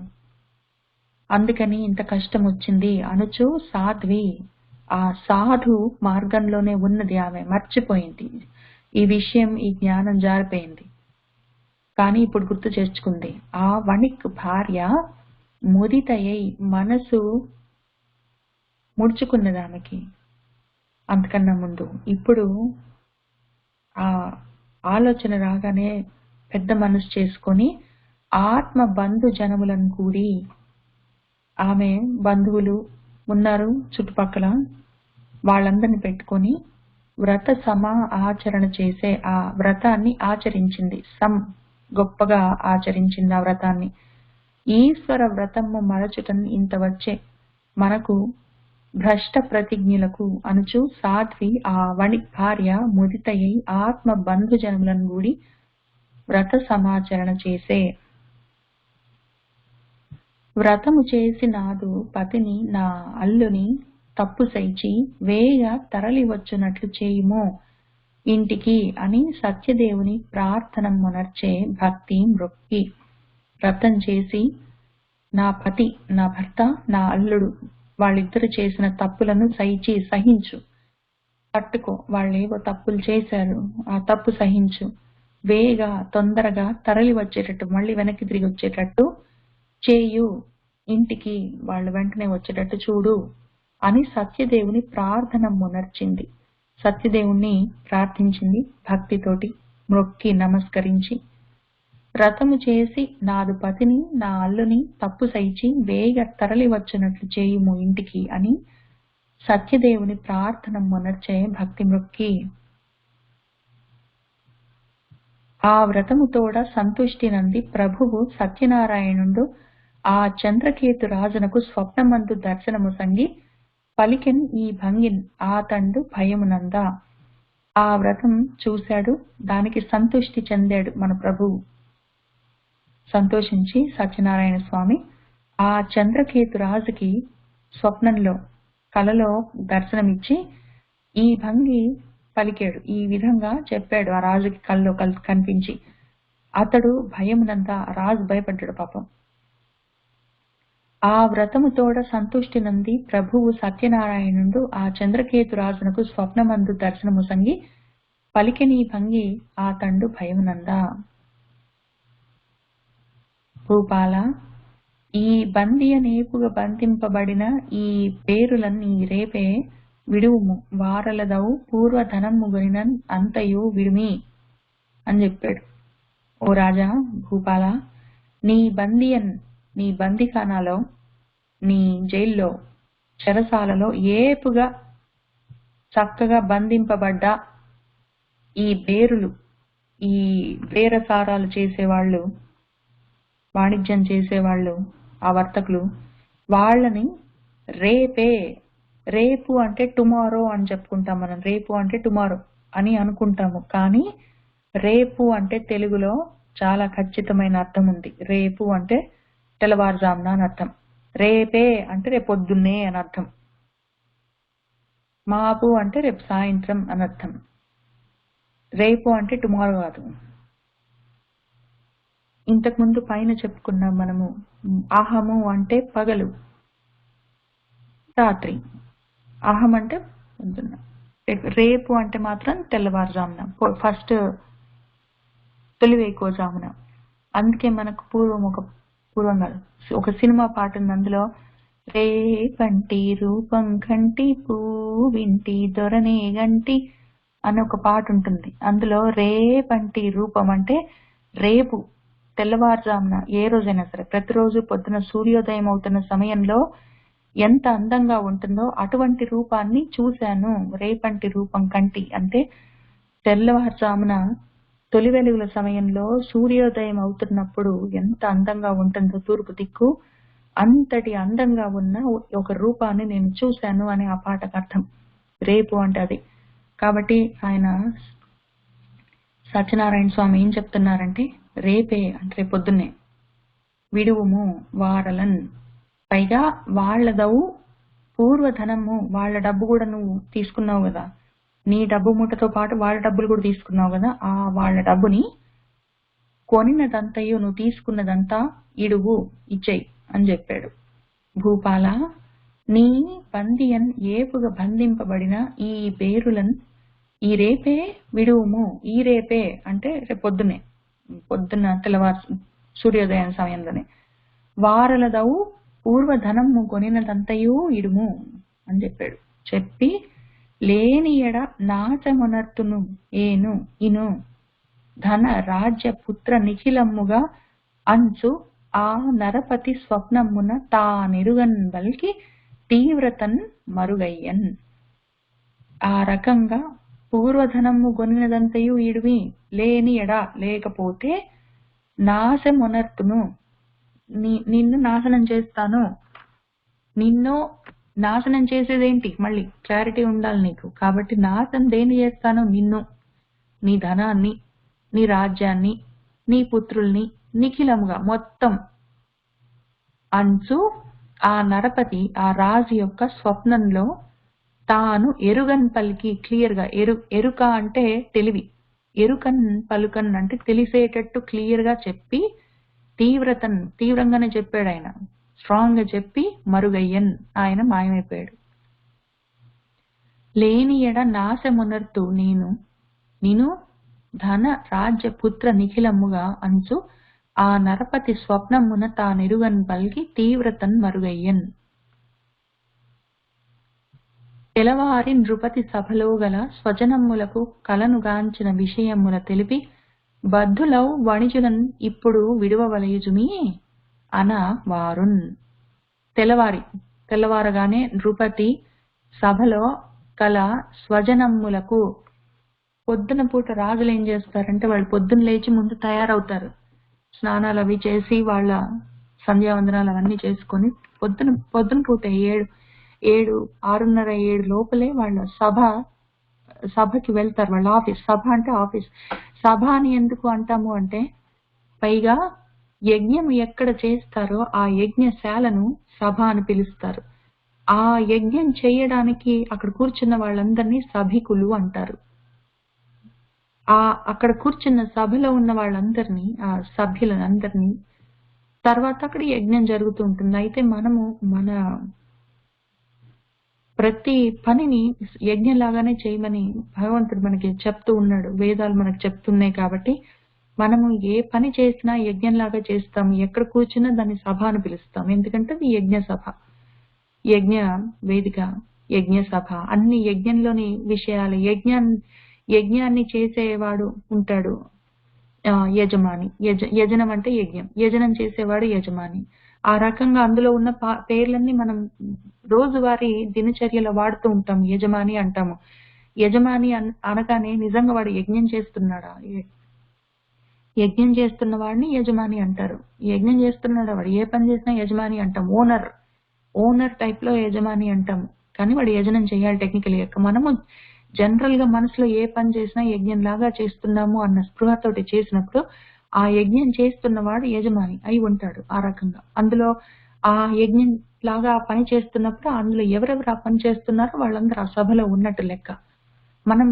అందుకని ఇంత కష్టం వచ్చింది అనుచు సాధ్వి ఆ సాధు మార్గంలోనే ఉన్నది. ఆమె మర్చిపోయింది ఈ విషయం, ఈ జ్ఞానం జారిపోయింది. కానీ ఇప్పుడు గుర్తు చేసుకుంది. ఆ వణిక్ భార్య ముదితయ్యి, మనసు ముడుచుకున్నది ఆమెకి అంతకన్నా ముందు. ఇప్పుడు ఆ ఆలోచన రాగానే పెద్ద మనసు చేసుకొని ఆత్మ బంధు జనములను కూడి, ఆమె బంధువులు ఉన్నారు చుట్టుపక్కల, వాళ్ళందరిని పెట్టుకొని వ్రత ఆచరణ చేసే ఆ వ్రతాన్ని ఆచరించింది. గొప్పగా ఆచరించింది ఆ వ్రతాన్ని. ఈశ్వర వ్రతము మరచుటను ఇంత వచ్చే మనకు భ్రష్ట ప్రతిజ్ఞలకు అనుచు సాధ్వి ఆ వణి భార్య ముదితయ్యి ఆత్మ బంధుజనములను గూడి వ్రత సమాచరణ చేసే. వ్రతము చేసి నాదు పతిని నా అల్లుని తప్పు సైచి వేగా తరలి వచ్చునట్లు చేయుమో ఇంటికి అని సత్యదేవుని ప్రార్థన మొనర్చే భక్తి మృక్కి. వ్రతం చేసి నా పతి, నా భర్త, నా అల్లుడు వాళ్ళిద్దరు చేసిన తప్పులను సహించు, తట్టుకో, వాళ్ళేవో తప్పులు చేశారు, ఆ తప్పు సహించు, వేగా తొందరగా తరలి వచ్చేటట్టు, మళ్ళీ వెనక్కి తిరిగి వచ్చేటట్టు చేయు, ఇంటికి వాళ్ళు వెంటనే వచ్చేటట్టు చూడు అని సత్యదేవుని ప్రార్థన మునర్చింది. సత్యదేవుణ్ణి ప్రార్థించింది భక్తితోటి, మొక్కి నమస్కరించి. వ్రతము చేసి నాదు పతిని నా అల్లుని తప్పు సైచి వేగ తరలి వచ్చినట్లు చేయుము ఇంటికి అని సత్యదేవుని ప్రార్థన మునర్చే భక్తి మొక్కి. ఆ వ్రతముతోడ సంతుష్టి నంది ప్రభువు సత్యనారాయణుడు ఆ చంద్రకేతు రాజునకు స్వప్నమందు దర్శనము సంగి పలికెన్ ఈ భంగిన్ ఆతండు భయమునంద. ఆ వ్రతం చూశాడు, దానికి సంతుష్టి చెందాడు మన ప్రభువు. సంతోషించి సత్యనారాయణ స్వామి ఆ చంద్రకేతు రాజుకి స్వప్నంలో, కలలో దర్శనమిచ్చి ఈ భంగి పలికాడు, ఈ విధంగా చెప్పాడు ఆ రాజుకి కల్లో కనిపించి. అతడు భయమునంతా, రాజు భయపడ్డాడు పాపం. ఆ వ్రతముతోడ సంతుష్టి నంది ప్రభువు సత్యనారాయణుడు ఆ చంద్రకేతు రాజునకు స్వప్నమందు దర్శనము సంగి పలికెని భంగి ఆ తండు భయమునందా. భూపాల, ఈ బందియ నేపుగా బంధింపబడిన ఈ పేరులన్నీ రేపే విడువుము, వారలదవు పూర్వధనము గొనిన అంతయు విడుమి అని చెప్పాడు. ఓ రాజా భూపాల, నీ బందిఖానాలో, నీ జైల్లో, చెరసాలలో ఏపుగా చక్కగా బంధింపబడ్డ ఈ బేరులు, ఈ బేరసారాలు చేసేవాళ్ళు, వాణిజ్యం చేసేవాళ్ళు, ఆ వర్తకులు, వాళ్ళని రేపు అంటే టుమారో అని చెప్పుకుంటాం మనం. రేపు అంటే టుమారో, అని అనుకుంటాము. కానీ రేపు అంటే తెలుగులో చాలా ఖచ్చితమైన అర్థం ఉంది. రేపు అంటే తెల్లవారుజామున అని అర్థం. రేపే అంటే రేపొద్దున్నే అని అర్థం. మాపు అంటే రేపు సాయంత్రం అని అర్థం. రేపు అంటే టుమారో కాదు. ఇంతకుముందు పైన చెప్పుకున్నాం మనము. అహము అంటే పగలు, రాత్రి. అహం అంటే పొద్దున్న. రేపు అంటే మాత్రం తెల్లవారుజామున, ఫస్ట్ తొలివేకువజామున. అందుకే మనకు పూర్వం కాదు, ఒక సినిమా పాట ఉంది. అందులో రేపంటి రూపం కంటి పూవింటి దొరనే గంటి అని ఒక పాట ఉంటుంది. అందులో రేపంటి రూపం అంటే రేపు తెల్లవారుజామున ఏ రోజైనా సరే ప్రతిరోజు పొద్దున సూర్యోదయం అవుతున్న సమయంలో ఎంత అందంగా ఉంటుందో అటువంటి రూపాన్ని చూశాను. రేపంటి రూపం కంటి అంటే తెల్లవారుజామున తొలి వెలుగుల సమయంలో సూర్యోదయం అవుతున్నప్పుడు ఎంత అందంగా ఉంటుందో తూర్పు దిక్కు, అంతటి అందంగా ఉన్న ఒక రూపాన్ని నేను చూశాను అని ఆ పాటకు అర్థం. రేపు అంటే అది. కాబట్టి ఆయన సత్యనారాయణ స్వామి ఏం చెప్తున్నారంటే రేపే అంటే రేపొద్దున్నే విడువుము వారలన్. పైగా వాళ్ళదవు పూర్వధనము, వాళ్ళ డబ్బు కూడా నువ్వు తీసుకున్నావు కదా, నీ డబ్బు మూటతో పాటు వాళ్ళ డబ్బులు కూడా తీసుకున్నావు కదా, ఆ వాళ్ళ డబ్బుని కొనినదంతయు నువ్వు తీసుకున్నదంతా ఇడువు ఇచ్చేయి అని చెప్పాడు. భూపాల నీ పందియన్ ఏపుగా బంధింపబడిన ఈ పేరులన్ ఈ రేపే విడువుము. ఈ రేపే అంటే రేపొద్దునే, పొద్దున్న తెల్లవారు సూర్యోదయం సమయంలోనే. వారలదవు పూర్వధనము కొనినదంతయు ఇడుము అని చెప్పాడు. చెప్పి లేని ఎడ నాచమునర్తును ఏను ఇను ధన రాజ్య పుత్ర నిఖిలమ్ముగా అంచు ఆ నరపతి స్వప్నమున తానెరుగన్ బల్కి తీవ్రతన్ మరుగయ్యన్. ఆ రకంగా పూర్వధనము కొనినదంతయు ఇడివి, లేని ఎడ లేకపోతే నాశమునర్తును నిన్ను నాశనం చేస్తాను. నిన్ను నాశనం చేసేదేంటి, మళ్ళీ క్లారిటీ ఉండాలి నీకు. కాబట్టి నాశనం దేన్ని చేస్తాను? నిన్ను, నీ ధనాన్ని, నీ రాజ్యాన్ని, నీ పుత్రుల్ని, నిఖిలముగా మొత్తం. అంచు ఆ నరపతి ఆ రాజు యొక్క స్వప్నంలో తాను ఎరుగన్ పలికి, క్లియర్ గా ఎరుక అంటే తెలివి, ఎరుకన్ పలుకన్ అంటే తెలిసేటట్టు క్లియర్ గా చెప్పి తీవ్రంగానే చెప్పాడు ఆయన, స్ట్రాంగ్ గా చెప్పి మరుగయ్యన్ ఆయన మాయమైపోయాడు. లేని ఎడ నాశమునర్తు నేను ధన రాజ్య పుత్ర నిఖిలముగా అంచు ఆ నరపతి స్వప్నమున తానెరుగన్ పల్కి తీవ్రతన్ మరుగయ్యన్. తెలవారి నృపతి సభలో గల స్వజనమ్ములకు కలనుగాంచిన విషయముల తెలిపి బద్ధులౌ వణిజులన్ ఇప్పుడు విడువవలయుజుమి అన వారున్. తెల్లవారగానే నృపతి సభలో కల స్వజనమ్ములకు, పొద్దున పూట రాజులు ఏం చేస్తారంటే వాళ్ళు పొద్దున్న లేచి ముందు తయారవుతారు, స్నానాలు అవి చేసి వాళ్ళ సంధ్యావందనాలు అవన్నీ చేసుకొని పొద్దున పూట 6:30-7 లోపలే వాళ్ళ సభకి వెళ్తారు. వాళ్ళ ఆఫీస్, సభ అంటే ఆఫీస్. సభ అని ఎందుకు అంటాము అంటే, పైగా యజ్ఞం ఎక్కడ చేస్తారో ఆ యజ్ఞశాలను సభ అని పిలుస్తారు. ఆ యజ్ఞం చేయడానికి అక్కడ కూర్చున్న వాళ్ళందరినీ సభికులు అంటారు. అక్కడ కూర్చున్న సభలో ఉన్న వాళ్ళందరినీ, ఆ సభ్యులందరినీ, తర్వాత అక్కడ యజ్ఞం జరుగుతూ ఉంటుంది. అయితే మనము మన ప్రతి పనిని యజ్ఞంలాగానే చేయమని భగవంతుడు మనకి చెప్తూ ఉన్నాడు, వేదాలు మనకు చెప్తున్నాయి. కాబట్టి మనము ఏ పని చేసినా యజ్ఞంలాగా చేస్తాం. ఎక్కడ కూర్చున్నా దాన్ని సభ అని పిలుస్తాం, ఎందుకంటే అది యజ్ఞ సభ, యజ్ఞ వేదిక, యజ్ఞ సభ. అన్ని యజ్ఞంలోని విషయాలు. యజ్ఞాన్ని చేసేవాడు ఉంటాడు యజమాని. యజనం అంటే యజ్ఞం, యజనం చేసేవాడు యజమాని. ఆ రకంగా అందులో ఉన్న పేర్లన్నీ మనం రోజువారీ దినచర్యలో వాడుతూ ఉంటాం. యజమాని అంటాము. యజమాని అనగానే నిజంగా వాడు యజ్ఞం చేస్తున్నాడా? యజ్ఞం చేస్తున్న వాడిని యజమాని అంటారు. యజ్ఞం చేస్తున్నాడా? వాడు ఏ పని చేసినా యజమాని అంటాం. ఓనర్ టైప్ లో యజమాని అంటాము. కానీ వాడు యజనం చేయాలి టెక్నికల్ గా. మనము జనరల్ గా మనసులో ఏ పని చేసినా యజ్ఞంలాగా చేస్తున్నాము అన్న స్పృహతోటి చేసినప్పుడు ఆ యజ్ఞం చేస్తున్నవాడు యజమాని అయి ఉంటాడు ఆ రకంగా. అందులో ఆ యజ్ఞం లాగా ఆ పని చేస్తున్నప్పుడు అందులో ఎవరెవరు ఆ పని చేస్తున్నారో వాళ్ళందరూ ఆ సభలో ఉన్నట్టు లెక్క. మనం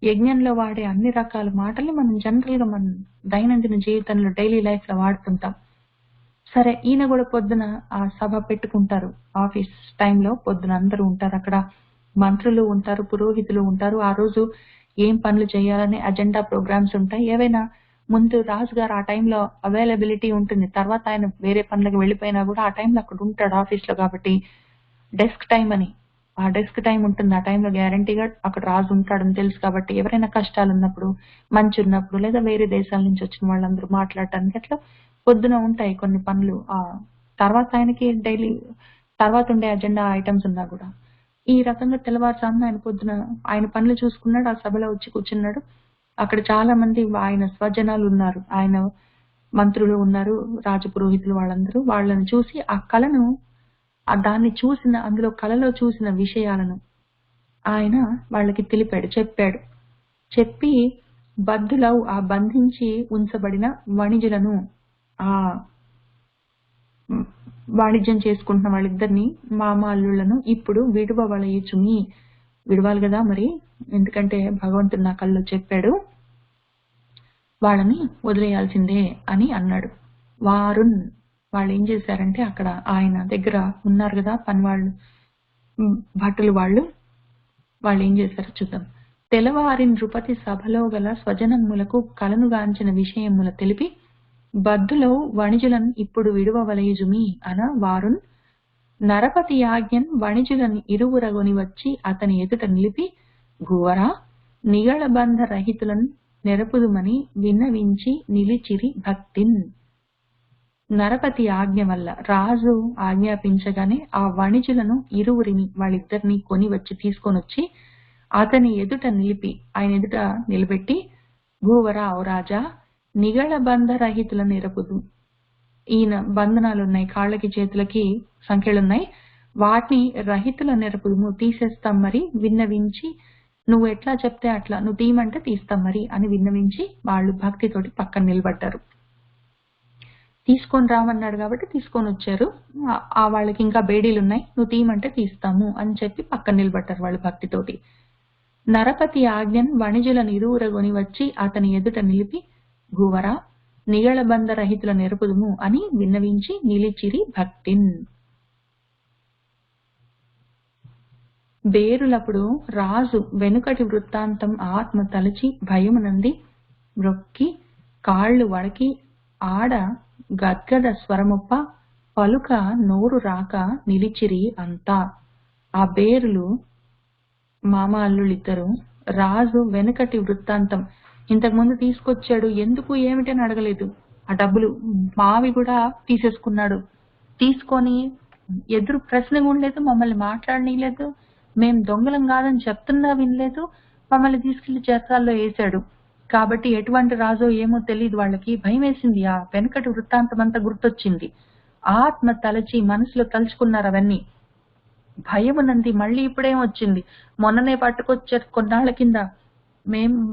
యజ్ఞంలో వాడే అన్ని రకాల మాటల్ని మనం జనరల్ గా మన దైనందిన జీవితంలో డైలీ లైఫ్ లో వాడుతుంటాం. సరే ఈయన గూడా పొద్దున ఆ సభ పెట్టుకుంటారు. ఆఫీస్ టైంలో పొద్దున అందరూ ఉంటారక్కడ. మంత్రులు ఉంటారు, పురోహితులు ఉంటారు. ఆ రోజు ఏం పనులు చేయాలని అజెండా ప్రోగ్రామ్స్ ఉంటాయి. ఏవైనా ముందు రాజుగారు ఆ టైంలో అవైలబిలిటీ ఉంటుంది. తర్వాత ఆయన వేరే పనులకు వెళ్ళిపోయినా గూడా ఆ టైంలో అక్కడ ఉంటాడు ఆఫీస్‌లో కాబట్టి డెస్క్ టైమ్ అని. ఆ డెస్క్ టైమ్ ఉంటుంది. ఆ టైంలో గ్యారంటీగా అక్కడ రాజు ఉంటాడని తెలుసు కాబట్టి ఎవరైనా కష్టాలున్నప్పుడు, మంచున్నప్పుడు లేదా వేరే దేశాల నుంచి వచ్చిన వాళ్ళందరూ మాట్లాడటానికి అట్లా పొద్దున ఉంటాయి కొన్ని పనులు. తర్వాత ఆయనకి డైలీ తర్వాత ఉండే అజెండా ఐటెమ్స్ ఉన్నా గూడా. ఈ రకంగా తెల్లవారుజామున ఆయన పొద్దున ఆయన పనులు చూసుకున్నాడు. ఆ సభలో వచ్చి కూర్చున్నాడు. అక్కడ చాలా మంది ఆయన స్వజనాలున్నారు. ఆయన మంత్రులు ఉన్నారు, రాజపురోహితులు వాళ్ళందరూ. వాళ్ళని చూసి ఆ కళను దాన్ని చూసిన అందులో కలలో చూసిన విషయాలను ఆయన వాళ్ళకి తెలిపాడు, చెప్పాడు. చెప్పి ఆ బంధించి ఉంచబడిన వణిజులను ఆహ్, హ్మ్. వాణిజ్యం చేసుకుంటున్న వాళ్ళిద్దరిని మామ, అల్లుళ్ళను ఇప్పుడు విడువవలయుచుమి. విడవాలి గదా మరి. ఎందుకంటే భగవంతుడు నా కల్లో చెప్పాడు. వాళ్ళని వదిలేయాల్సిందే అని అన్నాడు. వారున్ వాళ్ళేం చేశారంటే అక్కడ ఆయన దగ్గర ఉన్నారు గదా పనివాళ్ళు, భటులు వాళ్ళేం చేశారో చూద్దాం. తెల్లవారి నృపతి సభలో గల స్వజనములకు కలనుగాంచిన విషయముల తెలిపి బద్దులో వణిజులన్ ఇప్పుడు విడువవలయుజుమి అన వారున్ నరపతి యాజ్ఞన్ వణిజులని ఇరువురగొని వచ్చి అతని ఎదుట నిలిపి భువరా నిగళబంధ రహితులన్ నెరపుదుమని విన్నవించి నిలిచిరి భక్తిన్. నరపతి ఆజ్ఞ వల్ల రాజు ఆజ్ఞాపించగానే ఆ వణిజులను ఇరువురిని వాళ్ళిద్దరిని కొని వచ్చి తీసుకొనొచ్చి అతని ఎదుట ఆయన ఎదుట నిలబెట్టి భూవరా ఓ రాజా నిగళబంధ రహితుల నిరపుదు. ఈయన బంధనాలున్నాయి, కాళ్ళకి చేతులకి సంఖ్యలున్నాయి. వాటిని రహితుల నిరపుదుము తీసేస్తాం మరి విన్నవించి, నువ్వు ఎట్లా చెప్తే అట్లా, నువ్వు తీయమంటే తీస్తాం మరి అని విన్నవించి వాళ్ళు భక్తితోటి పక్కన నిలబడ్డారు. తీసుకొని రామన్నాడు కాబట్టి తీసుకొని వచ్చారు. వాళ్ళకి ఇంకా బేడీలున్నాయి, నువ్వు తీయమంటే తీస్తాము అని చెప్పి పక్కన నిలబడ్డారు వాళ్ళు భక్తితోటి. నరపతి ఆజ్ఞన్ వణిజులను ఇరువురగొని వచ్చి అతని ఎదుట నిలిపి భూవరా నిగళబంధ రహితుల నెరపుదుము అని విన్నవించి నిలిచిరి భక్తిన్. బేరులప్పుడు రాజు వెనుకటి వృత్తాంతం ఆత్మ తలచి భయమునంది మ్రొక్కి కాళ్ళు వడకి ఆడ గద్గద స్వరమొప్ప పలుక నోరు రాక నిలిచిరి అంతా. ఆ బేరులు మామ అల్లుళ్ళిద్దరు రాజు వెనుకటి వృత్తాంతం ఇంతకుముందు తీసుకొచ్చాడు, ఎందుకు ఏమిటని అడగలేదు. ఆ డబ్బులు మావి కూడా తీసేసుకున్నాడు. తీసుకొని ఎదురు ప్రశ్న కూడా లేదు, మమ్మల్ని మాట్లాడనీయలేదు, మేం దొంగలం కాదని చెప్తున్నా వినలేదు, మమ్మల్ని తీసుకెళ్లి చెరసాల్లో వేశాడు. కాబట్టి ఎటువంటి రాజో ఏమో తెలియదు. వాళ్ళకి భయం వేసింది. ఆ వెనుకటి వృత్తాంతం అంతా గుర్తొచ్చింది. ఆత్మ తలచి మనసులో తలుచుకున్నారు అవన్నీ. భయమునంది మళ్ళీ ఇప్పుడేం వచ్చింది, మొన్ననే పట్టుకొచ్చారు కొన్నాళ్ల కింద.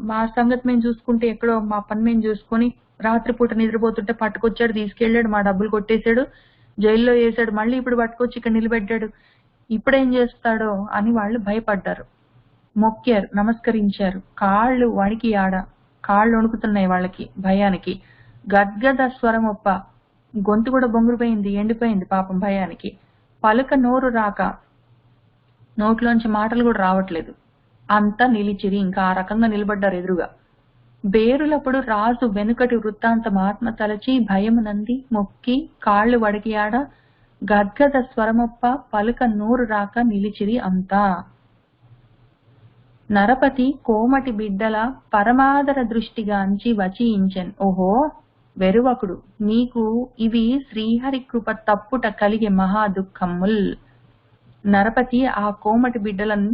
మా సంగతి మేము చూసుకుంటే ఎక్కడో మా పని మేము చూసుకొని రాత్రిపూట నిద్రపోతుంటే పట్టుకొచ్చాడు, తీసుకెళ్లాడు, మా డబ్బులు కొట్టేశాడు, జైల్లో వేసాడు, మళ్ళీ ఇప్పుడు పట్టుకొచ్చి ఇక్కడ నిలబెట్టాడు, ఇప్పుడేం చేస్తాడో అని వాళ్ళు భయపడ్డారు. మొక్కారు, నమస్కరించారు. కాళ్ళు వణికి కాళ్ళు వణుకుతున్నాయి వాళ్ళకి భయానికి. గద్గద స్వరం ఒప్ప గొంతు కూడా బొంగురుపోయింది, ఎండిపోయింది పాపం భయానికి. పలుక నోరు రాక నోట్లోంచి మాటలు కూడా రావట్లేదు. అంతా నిలిచిరి, ఇంకా ఆ రకంగా నిలబడ్డారు ఎదురుగా. బేరులప్పుడు రాజు వెనుకటి వృత్తాంతం ఆత్మ తలచి భయమునంది మొక్కి కాళ్ళు వడికియాడ గద్గద స్వరమొప్ప పలుక నోరు రాక నిలిచిరి అంతా. నరపతి కోమటి బిడ్డల పరమాదర దృష్టిగాంచి వచించెన్. ఓహో వెరువకుడు, నీకు ఇవి శ్రీహరి కృప తప్పుట కలిగే మహా దుఃఖముల్. నరపతి ఆ కోమటి బిడ్డలను,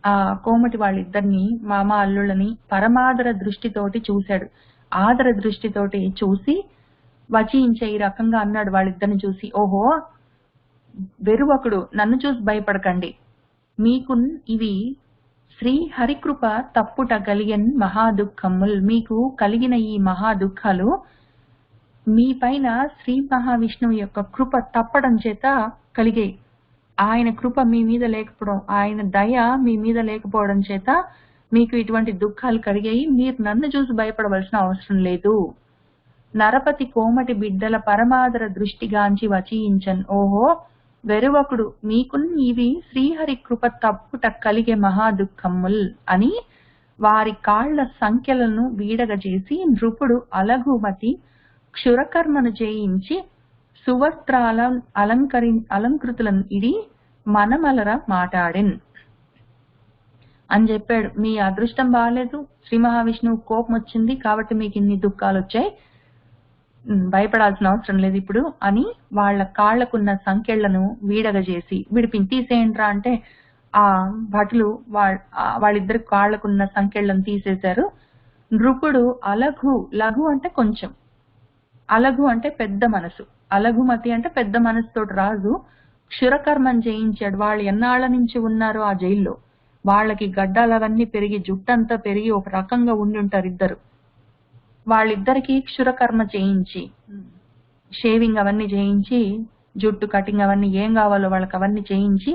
ఆ కోమటి వాళ్ళిద్దరిని మామ అల్లుళ్ళని పరమాదర దృష్టితోటి చూశాడు. ఆదర దృష్టితోటి చూసి వచించే ఈ రకంగా అన్నాడు వాళ్ళిద్దరిని చూసి, ఓహో వెరువకుడు, నన్ను చూసి భయపడకండి, మీకు ఇవి శ్రీ హరికృప తప్పుట కలిగన్ మహాదుఃఖముల్. మీకు కలిగిన ఈ మహాదుఃఖాలు మీ పైన శ్రీ మహావిష్ణువు యొక్క కృప తప్పడం చేత కలిగాయి. ఆయన కృప మీ మీద లేకపోవడం, ఆయన దయ మీ మీద లేకపోవడం చేత మీకు ఇటువంటి దుఃఖాలు కలిగాయి. మీరు నన్ను చూసి భయపడవలసిన అవసరం లేదు. నరపతి కోమటి బిడ్డల పరమాదర దృష్టిగాంచి వచయించన్. ఓహో వెరువకుడు, మీకున్న ఇవి శ్రీహరి కృప తప్పుట కలిగే మహాదుఃఖముల్ అని వారి కాళ్ల సంఖ్యలను వీడగజేసి నృపుడు అలఘుమతి క్షురకర్మను చేయించి సువస్త్రాల అలంకృతులను ఇడి మనమలర మాటాడిన్ అని చెప్పాడు. మీ అదృష్టం బాగాలేదు, శ్రీ మహావిష్ణువు కోపం వచ్చింది కాబట్టి మీకు ఇన్ని దుఃఖాలు వచ్చాయి, భయపడాల్సిన అవసరం లేదు ఇప్పుడు అని వాళ్ళ కాళ్లకున్న సంఖ్యలను వీడగజేసి తీసేయండ్రా అంటే ఆ భటులు వాళ్ళిద్దరి కాళ్లకున్న సంఖ్యలను తీసేశారు. నృపుడు లఘు అంటే కొంచెం, అలఘు అంటే పెద్ద మనసు, అలఘుమతి అంటే పెద్ద మనసుతోటి రాజు క్షురకర్మం చేయించాడు. వాళ్ళు ఎన్నాళ్ల నుంచి ఉన్నారో ఆ జైల్లో, వాళ్ళకి గడ్డాలవన్నీ పెరిగి జుట్టంతా పెరిగి ఒక రకంగా ఉండి ఉంటారు ఇద్దరు. వాళ్ళిద్దరికి క్షురకర్మ చేయించి, షేవింగ్ అవన్నీ చేయించి, జుట్టు కటింగ్ అవన్నీ ఏం కావాలో వాళ్ళకి అవన్నీ చేయించి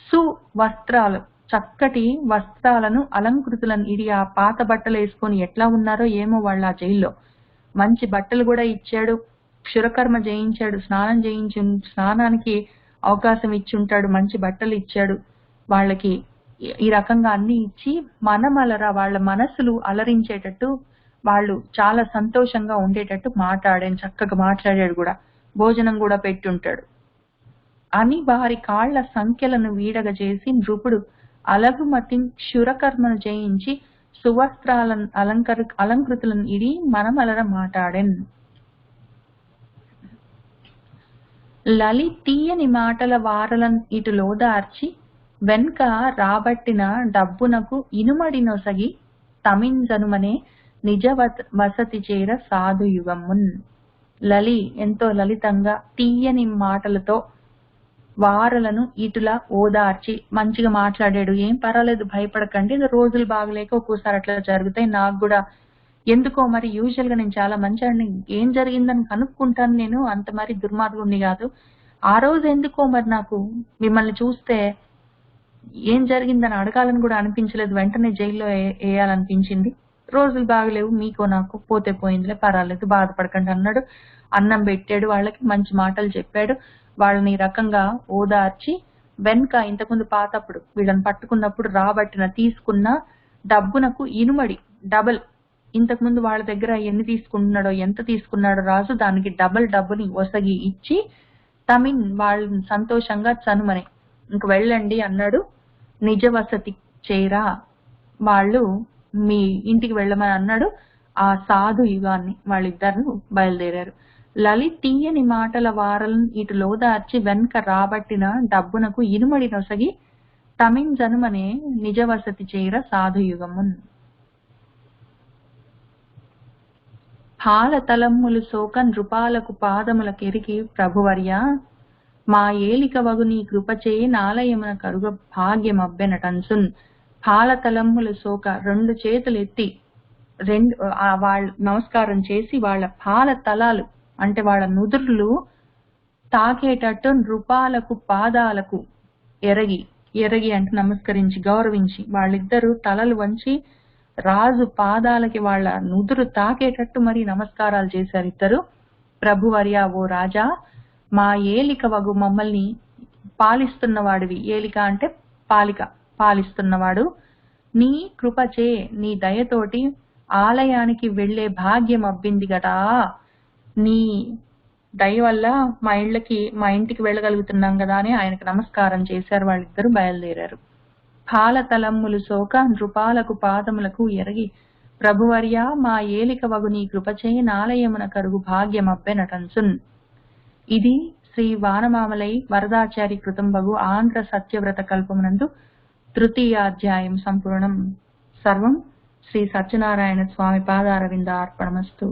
సువస్త్రాలు, చక్కటి వస్త్రాలను అలంకృతులను ఇడి ఆ పాత బట్టలు వేసుకొని ఎట్లా ఉన్నారో ఏమో వాళ్ళ ఆ జైల్లో, మంచి బట్టలు కూడా ఇచ్చాడు, క్షురకర్మ చేయించాడు, స్నానానికి అవకాశం ఇచ్చి ఉంటాడు, మంచి బట్టలు ఇచ్చాడు వాళ్ళకి. ఈ రకంగా అన్ని ఇచ్చి మనమలర వాళ్ళ మనసులు అలరించేటట్టు, వాళ్ళు చాలా సంతోషంగా ఉండేటట్టు చక్కగా మాట్లాడాడు కూడా, భోజనం కూడా పెట్టుంటాడు అని వారి కాళ్ల సంఖ్యలను వీడగజేసి నృపుడు అలఘుమతి క్షురకర్మను చేయించి సువస్త్రాలను అలంకృతులను ఇడి మనమలర మాటాడెన్. లలి తీయని మాటల వారలను ఇటు లోదార్చి వెనుక రాబట్టిన డబ్బునకు ఇనుమడి నొసగి తమింజనుమనే నిజ వసతి చేర సాధుయుగమున్. లలి ఎంతో లలితంగా తీయని మాటలతో వారలను ఇటులా ఓదార్చి మంచిగా మాట్లాడాడు. ఏం పర్వాలేదు, భయపడకండి, రోజులు బాగలేక ఒక్కోసారి అట్లా జరుగుతాయి, నాకు కూడా ఎందుకో మరి యూజువల్ గా నేను చాలా మంచివాడిని, ఏం జరిగిందని కనుక్కుంటాను, నేను అంత మరి దుర్మార్గుణ్ణి కాదు. ఆ రోజు ఎందుకో మరి నాకు మిమ్మల్ని చూస్తే ఏం జరిగిందని అడగాలని కూడా అనిపించలేదు, వెంటనే జైల్లో వేయాలనిపించింది. రోజులు బాగలేవు, మీకో నాకు, పోతే పోయిందిలే, పర్వాలేదు, బాధపడకండి అన్నాడు. అన్నం పెట్టాడు, వాళ్ళకి మంచి మాటలు చెప్పాడు, వాళ్ళని రకంగా ఓదార్చి వెనుక ఇంతకుముందు పాతప్పుడు వీళ్ళని పట్టుకున్నప్పుడు రాబట్టిన తీసుకున్న డబ్బునకు ఇనుమడి డబల్, ఇంతకుముందు వాళ్ళ దగ్గర ఎన్ని తీసుకున్నాడో ఎంత తీసుకున్నాడో రాజు, దానికి డబల్ డబ్బుని ఒసగి ఇచ్చి తమిన్ వాళ్ళని సంతోషంగా చనుమని ఇంక వెళ్ళండి అన్నాడు. నిజ వసతి చేరా, వాళ్ళు మీ ఇంటికి వెళ్ళమని అన్నాడు. ఆ సాధు యుగాన్ని వాళ్ళిద్దరు బయలుదేరారు. లలి తీయని మాటల వారలను ఇటు లోదార్చి వెనుక రాబట్టిన డబ్బునకు ఇనుమడి నొసగి తమిన్ జనుమనే నిజ వసతి చేర సాధుయుగమున్. పాల తలమ్ములు సోక నృపాలకు పాదముల కెరికి ప్రభువర్య మా ఏలిక వగు నీ కృపచే నాలయమున కరుగ భాగ్యమబ్బెనటన్సున్. పాల తలమ్ములు సోక, రెండు చేతులు ఎత్తి వాళ్ళు నమస్కారం చేసి వాళ్ళ పాల తలాలు అంటే వాళ్ళ నుదుర్లు తాకేటట్టు నృపాలకు పాదాలకు ఎరగి అంటే నమస్కరించి గౌరవించి వాళ్ళిద్దరూ తలలు వంచి రాజు పాదాలకి వాళ్ళ నుదురు తాకేటట్టు మరి నమస్కారాలు చేశారు ఇద్దరు. ప్రభువర్య, ఓ రాజా, మా ఏలిక వగు, మమ్మల్ని పాలిస్తున్నవాడివి, ఏలిక అంటే పాలిక, పాలిస్తున్నవాడు, నీ కృపచే నీ దయతోటి ఆలయానికి వెళ్లే భాగ్యం అబ్బింది గటా, నీ దయ వల్ల మా ఇంటికి వెళ్ళగలుగుతున్నాం కదా అని ఆయనకు నమస్కారం చేశారు. వాళ్ళిద్దరు బయలుదేరారు. పాలతలమ్ములు సోక నృపాలకు పాదములకు ఎరగి ప్రభువర్య మా ఏలిక వగు నీ కృపచే నాలయమున కరుగు భాగ్యమబ్బెనటన్సున్. ఇది శ్రీ వానమామలై వరదాచారి కృతంబగు ఆంధ్ర సత్యవ్రత కల్పమునందు తృతీయాధ్యాయం సంపూర్ణం. సర్వం శ్రీ సత్యనారాయణ స్వామి పాదారవిందార్పణమస్తు.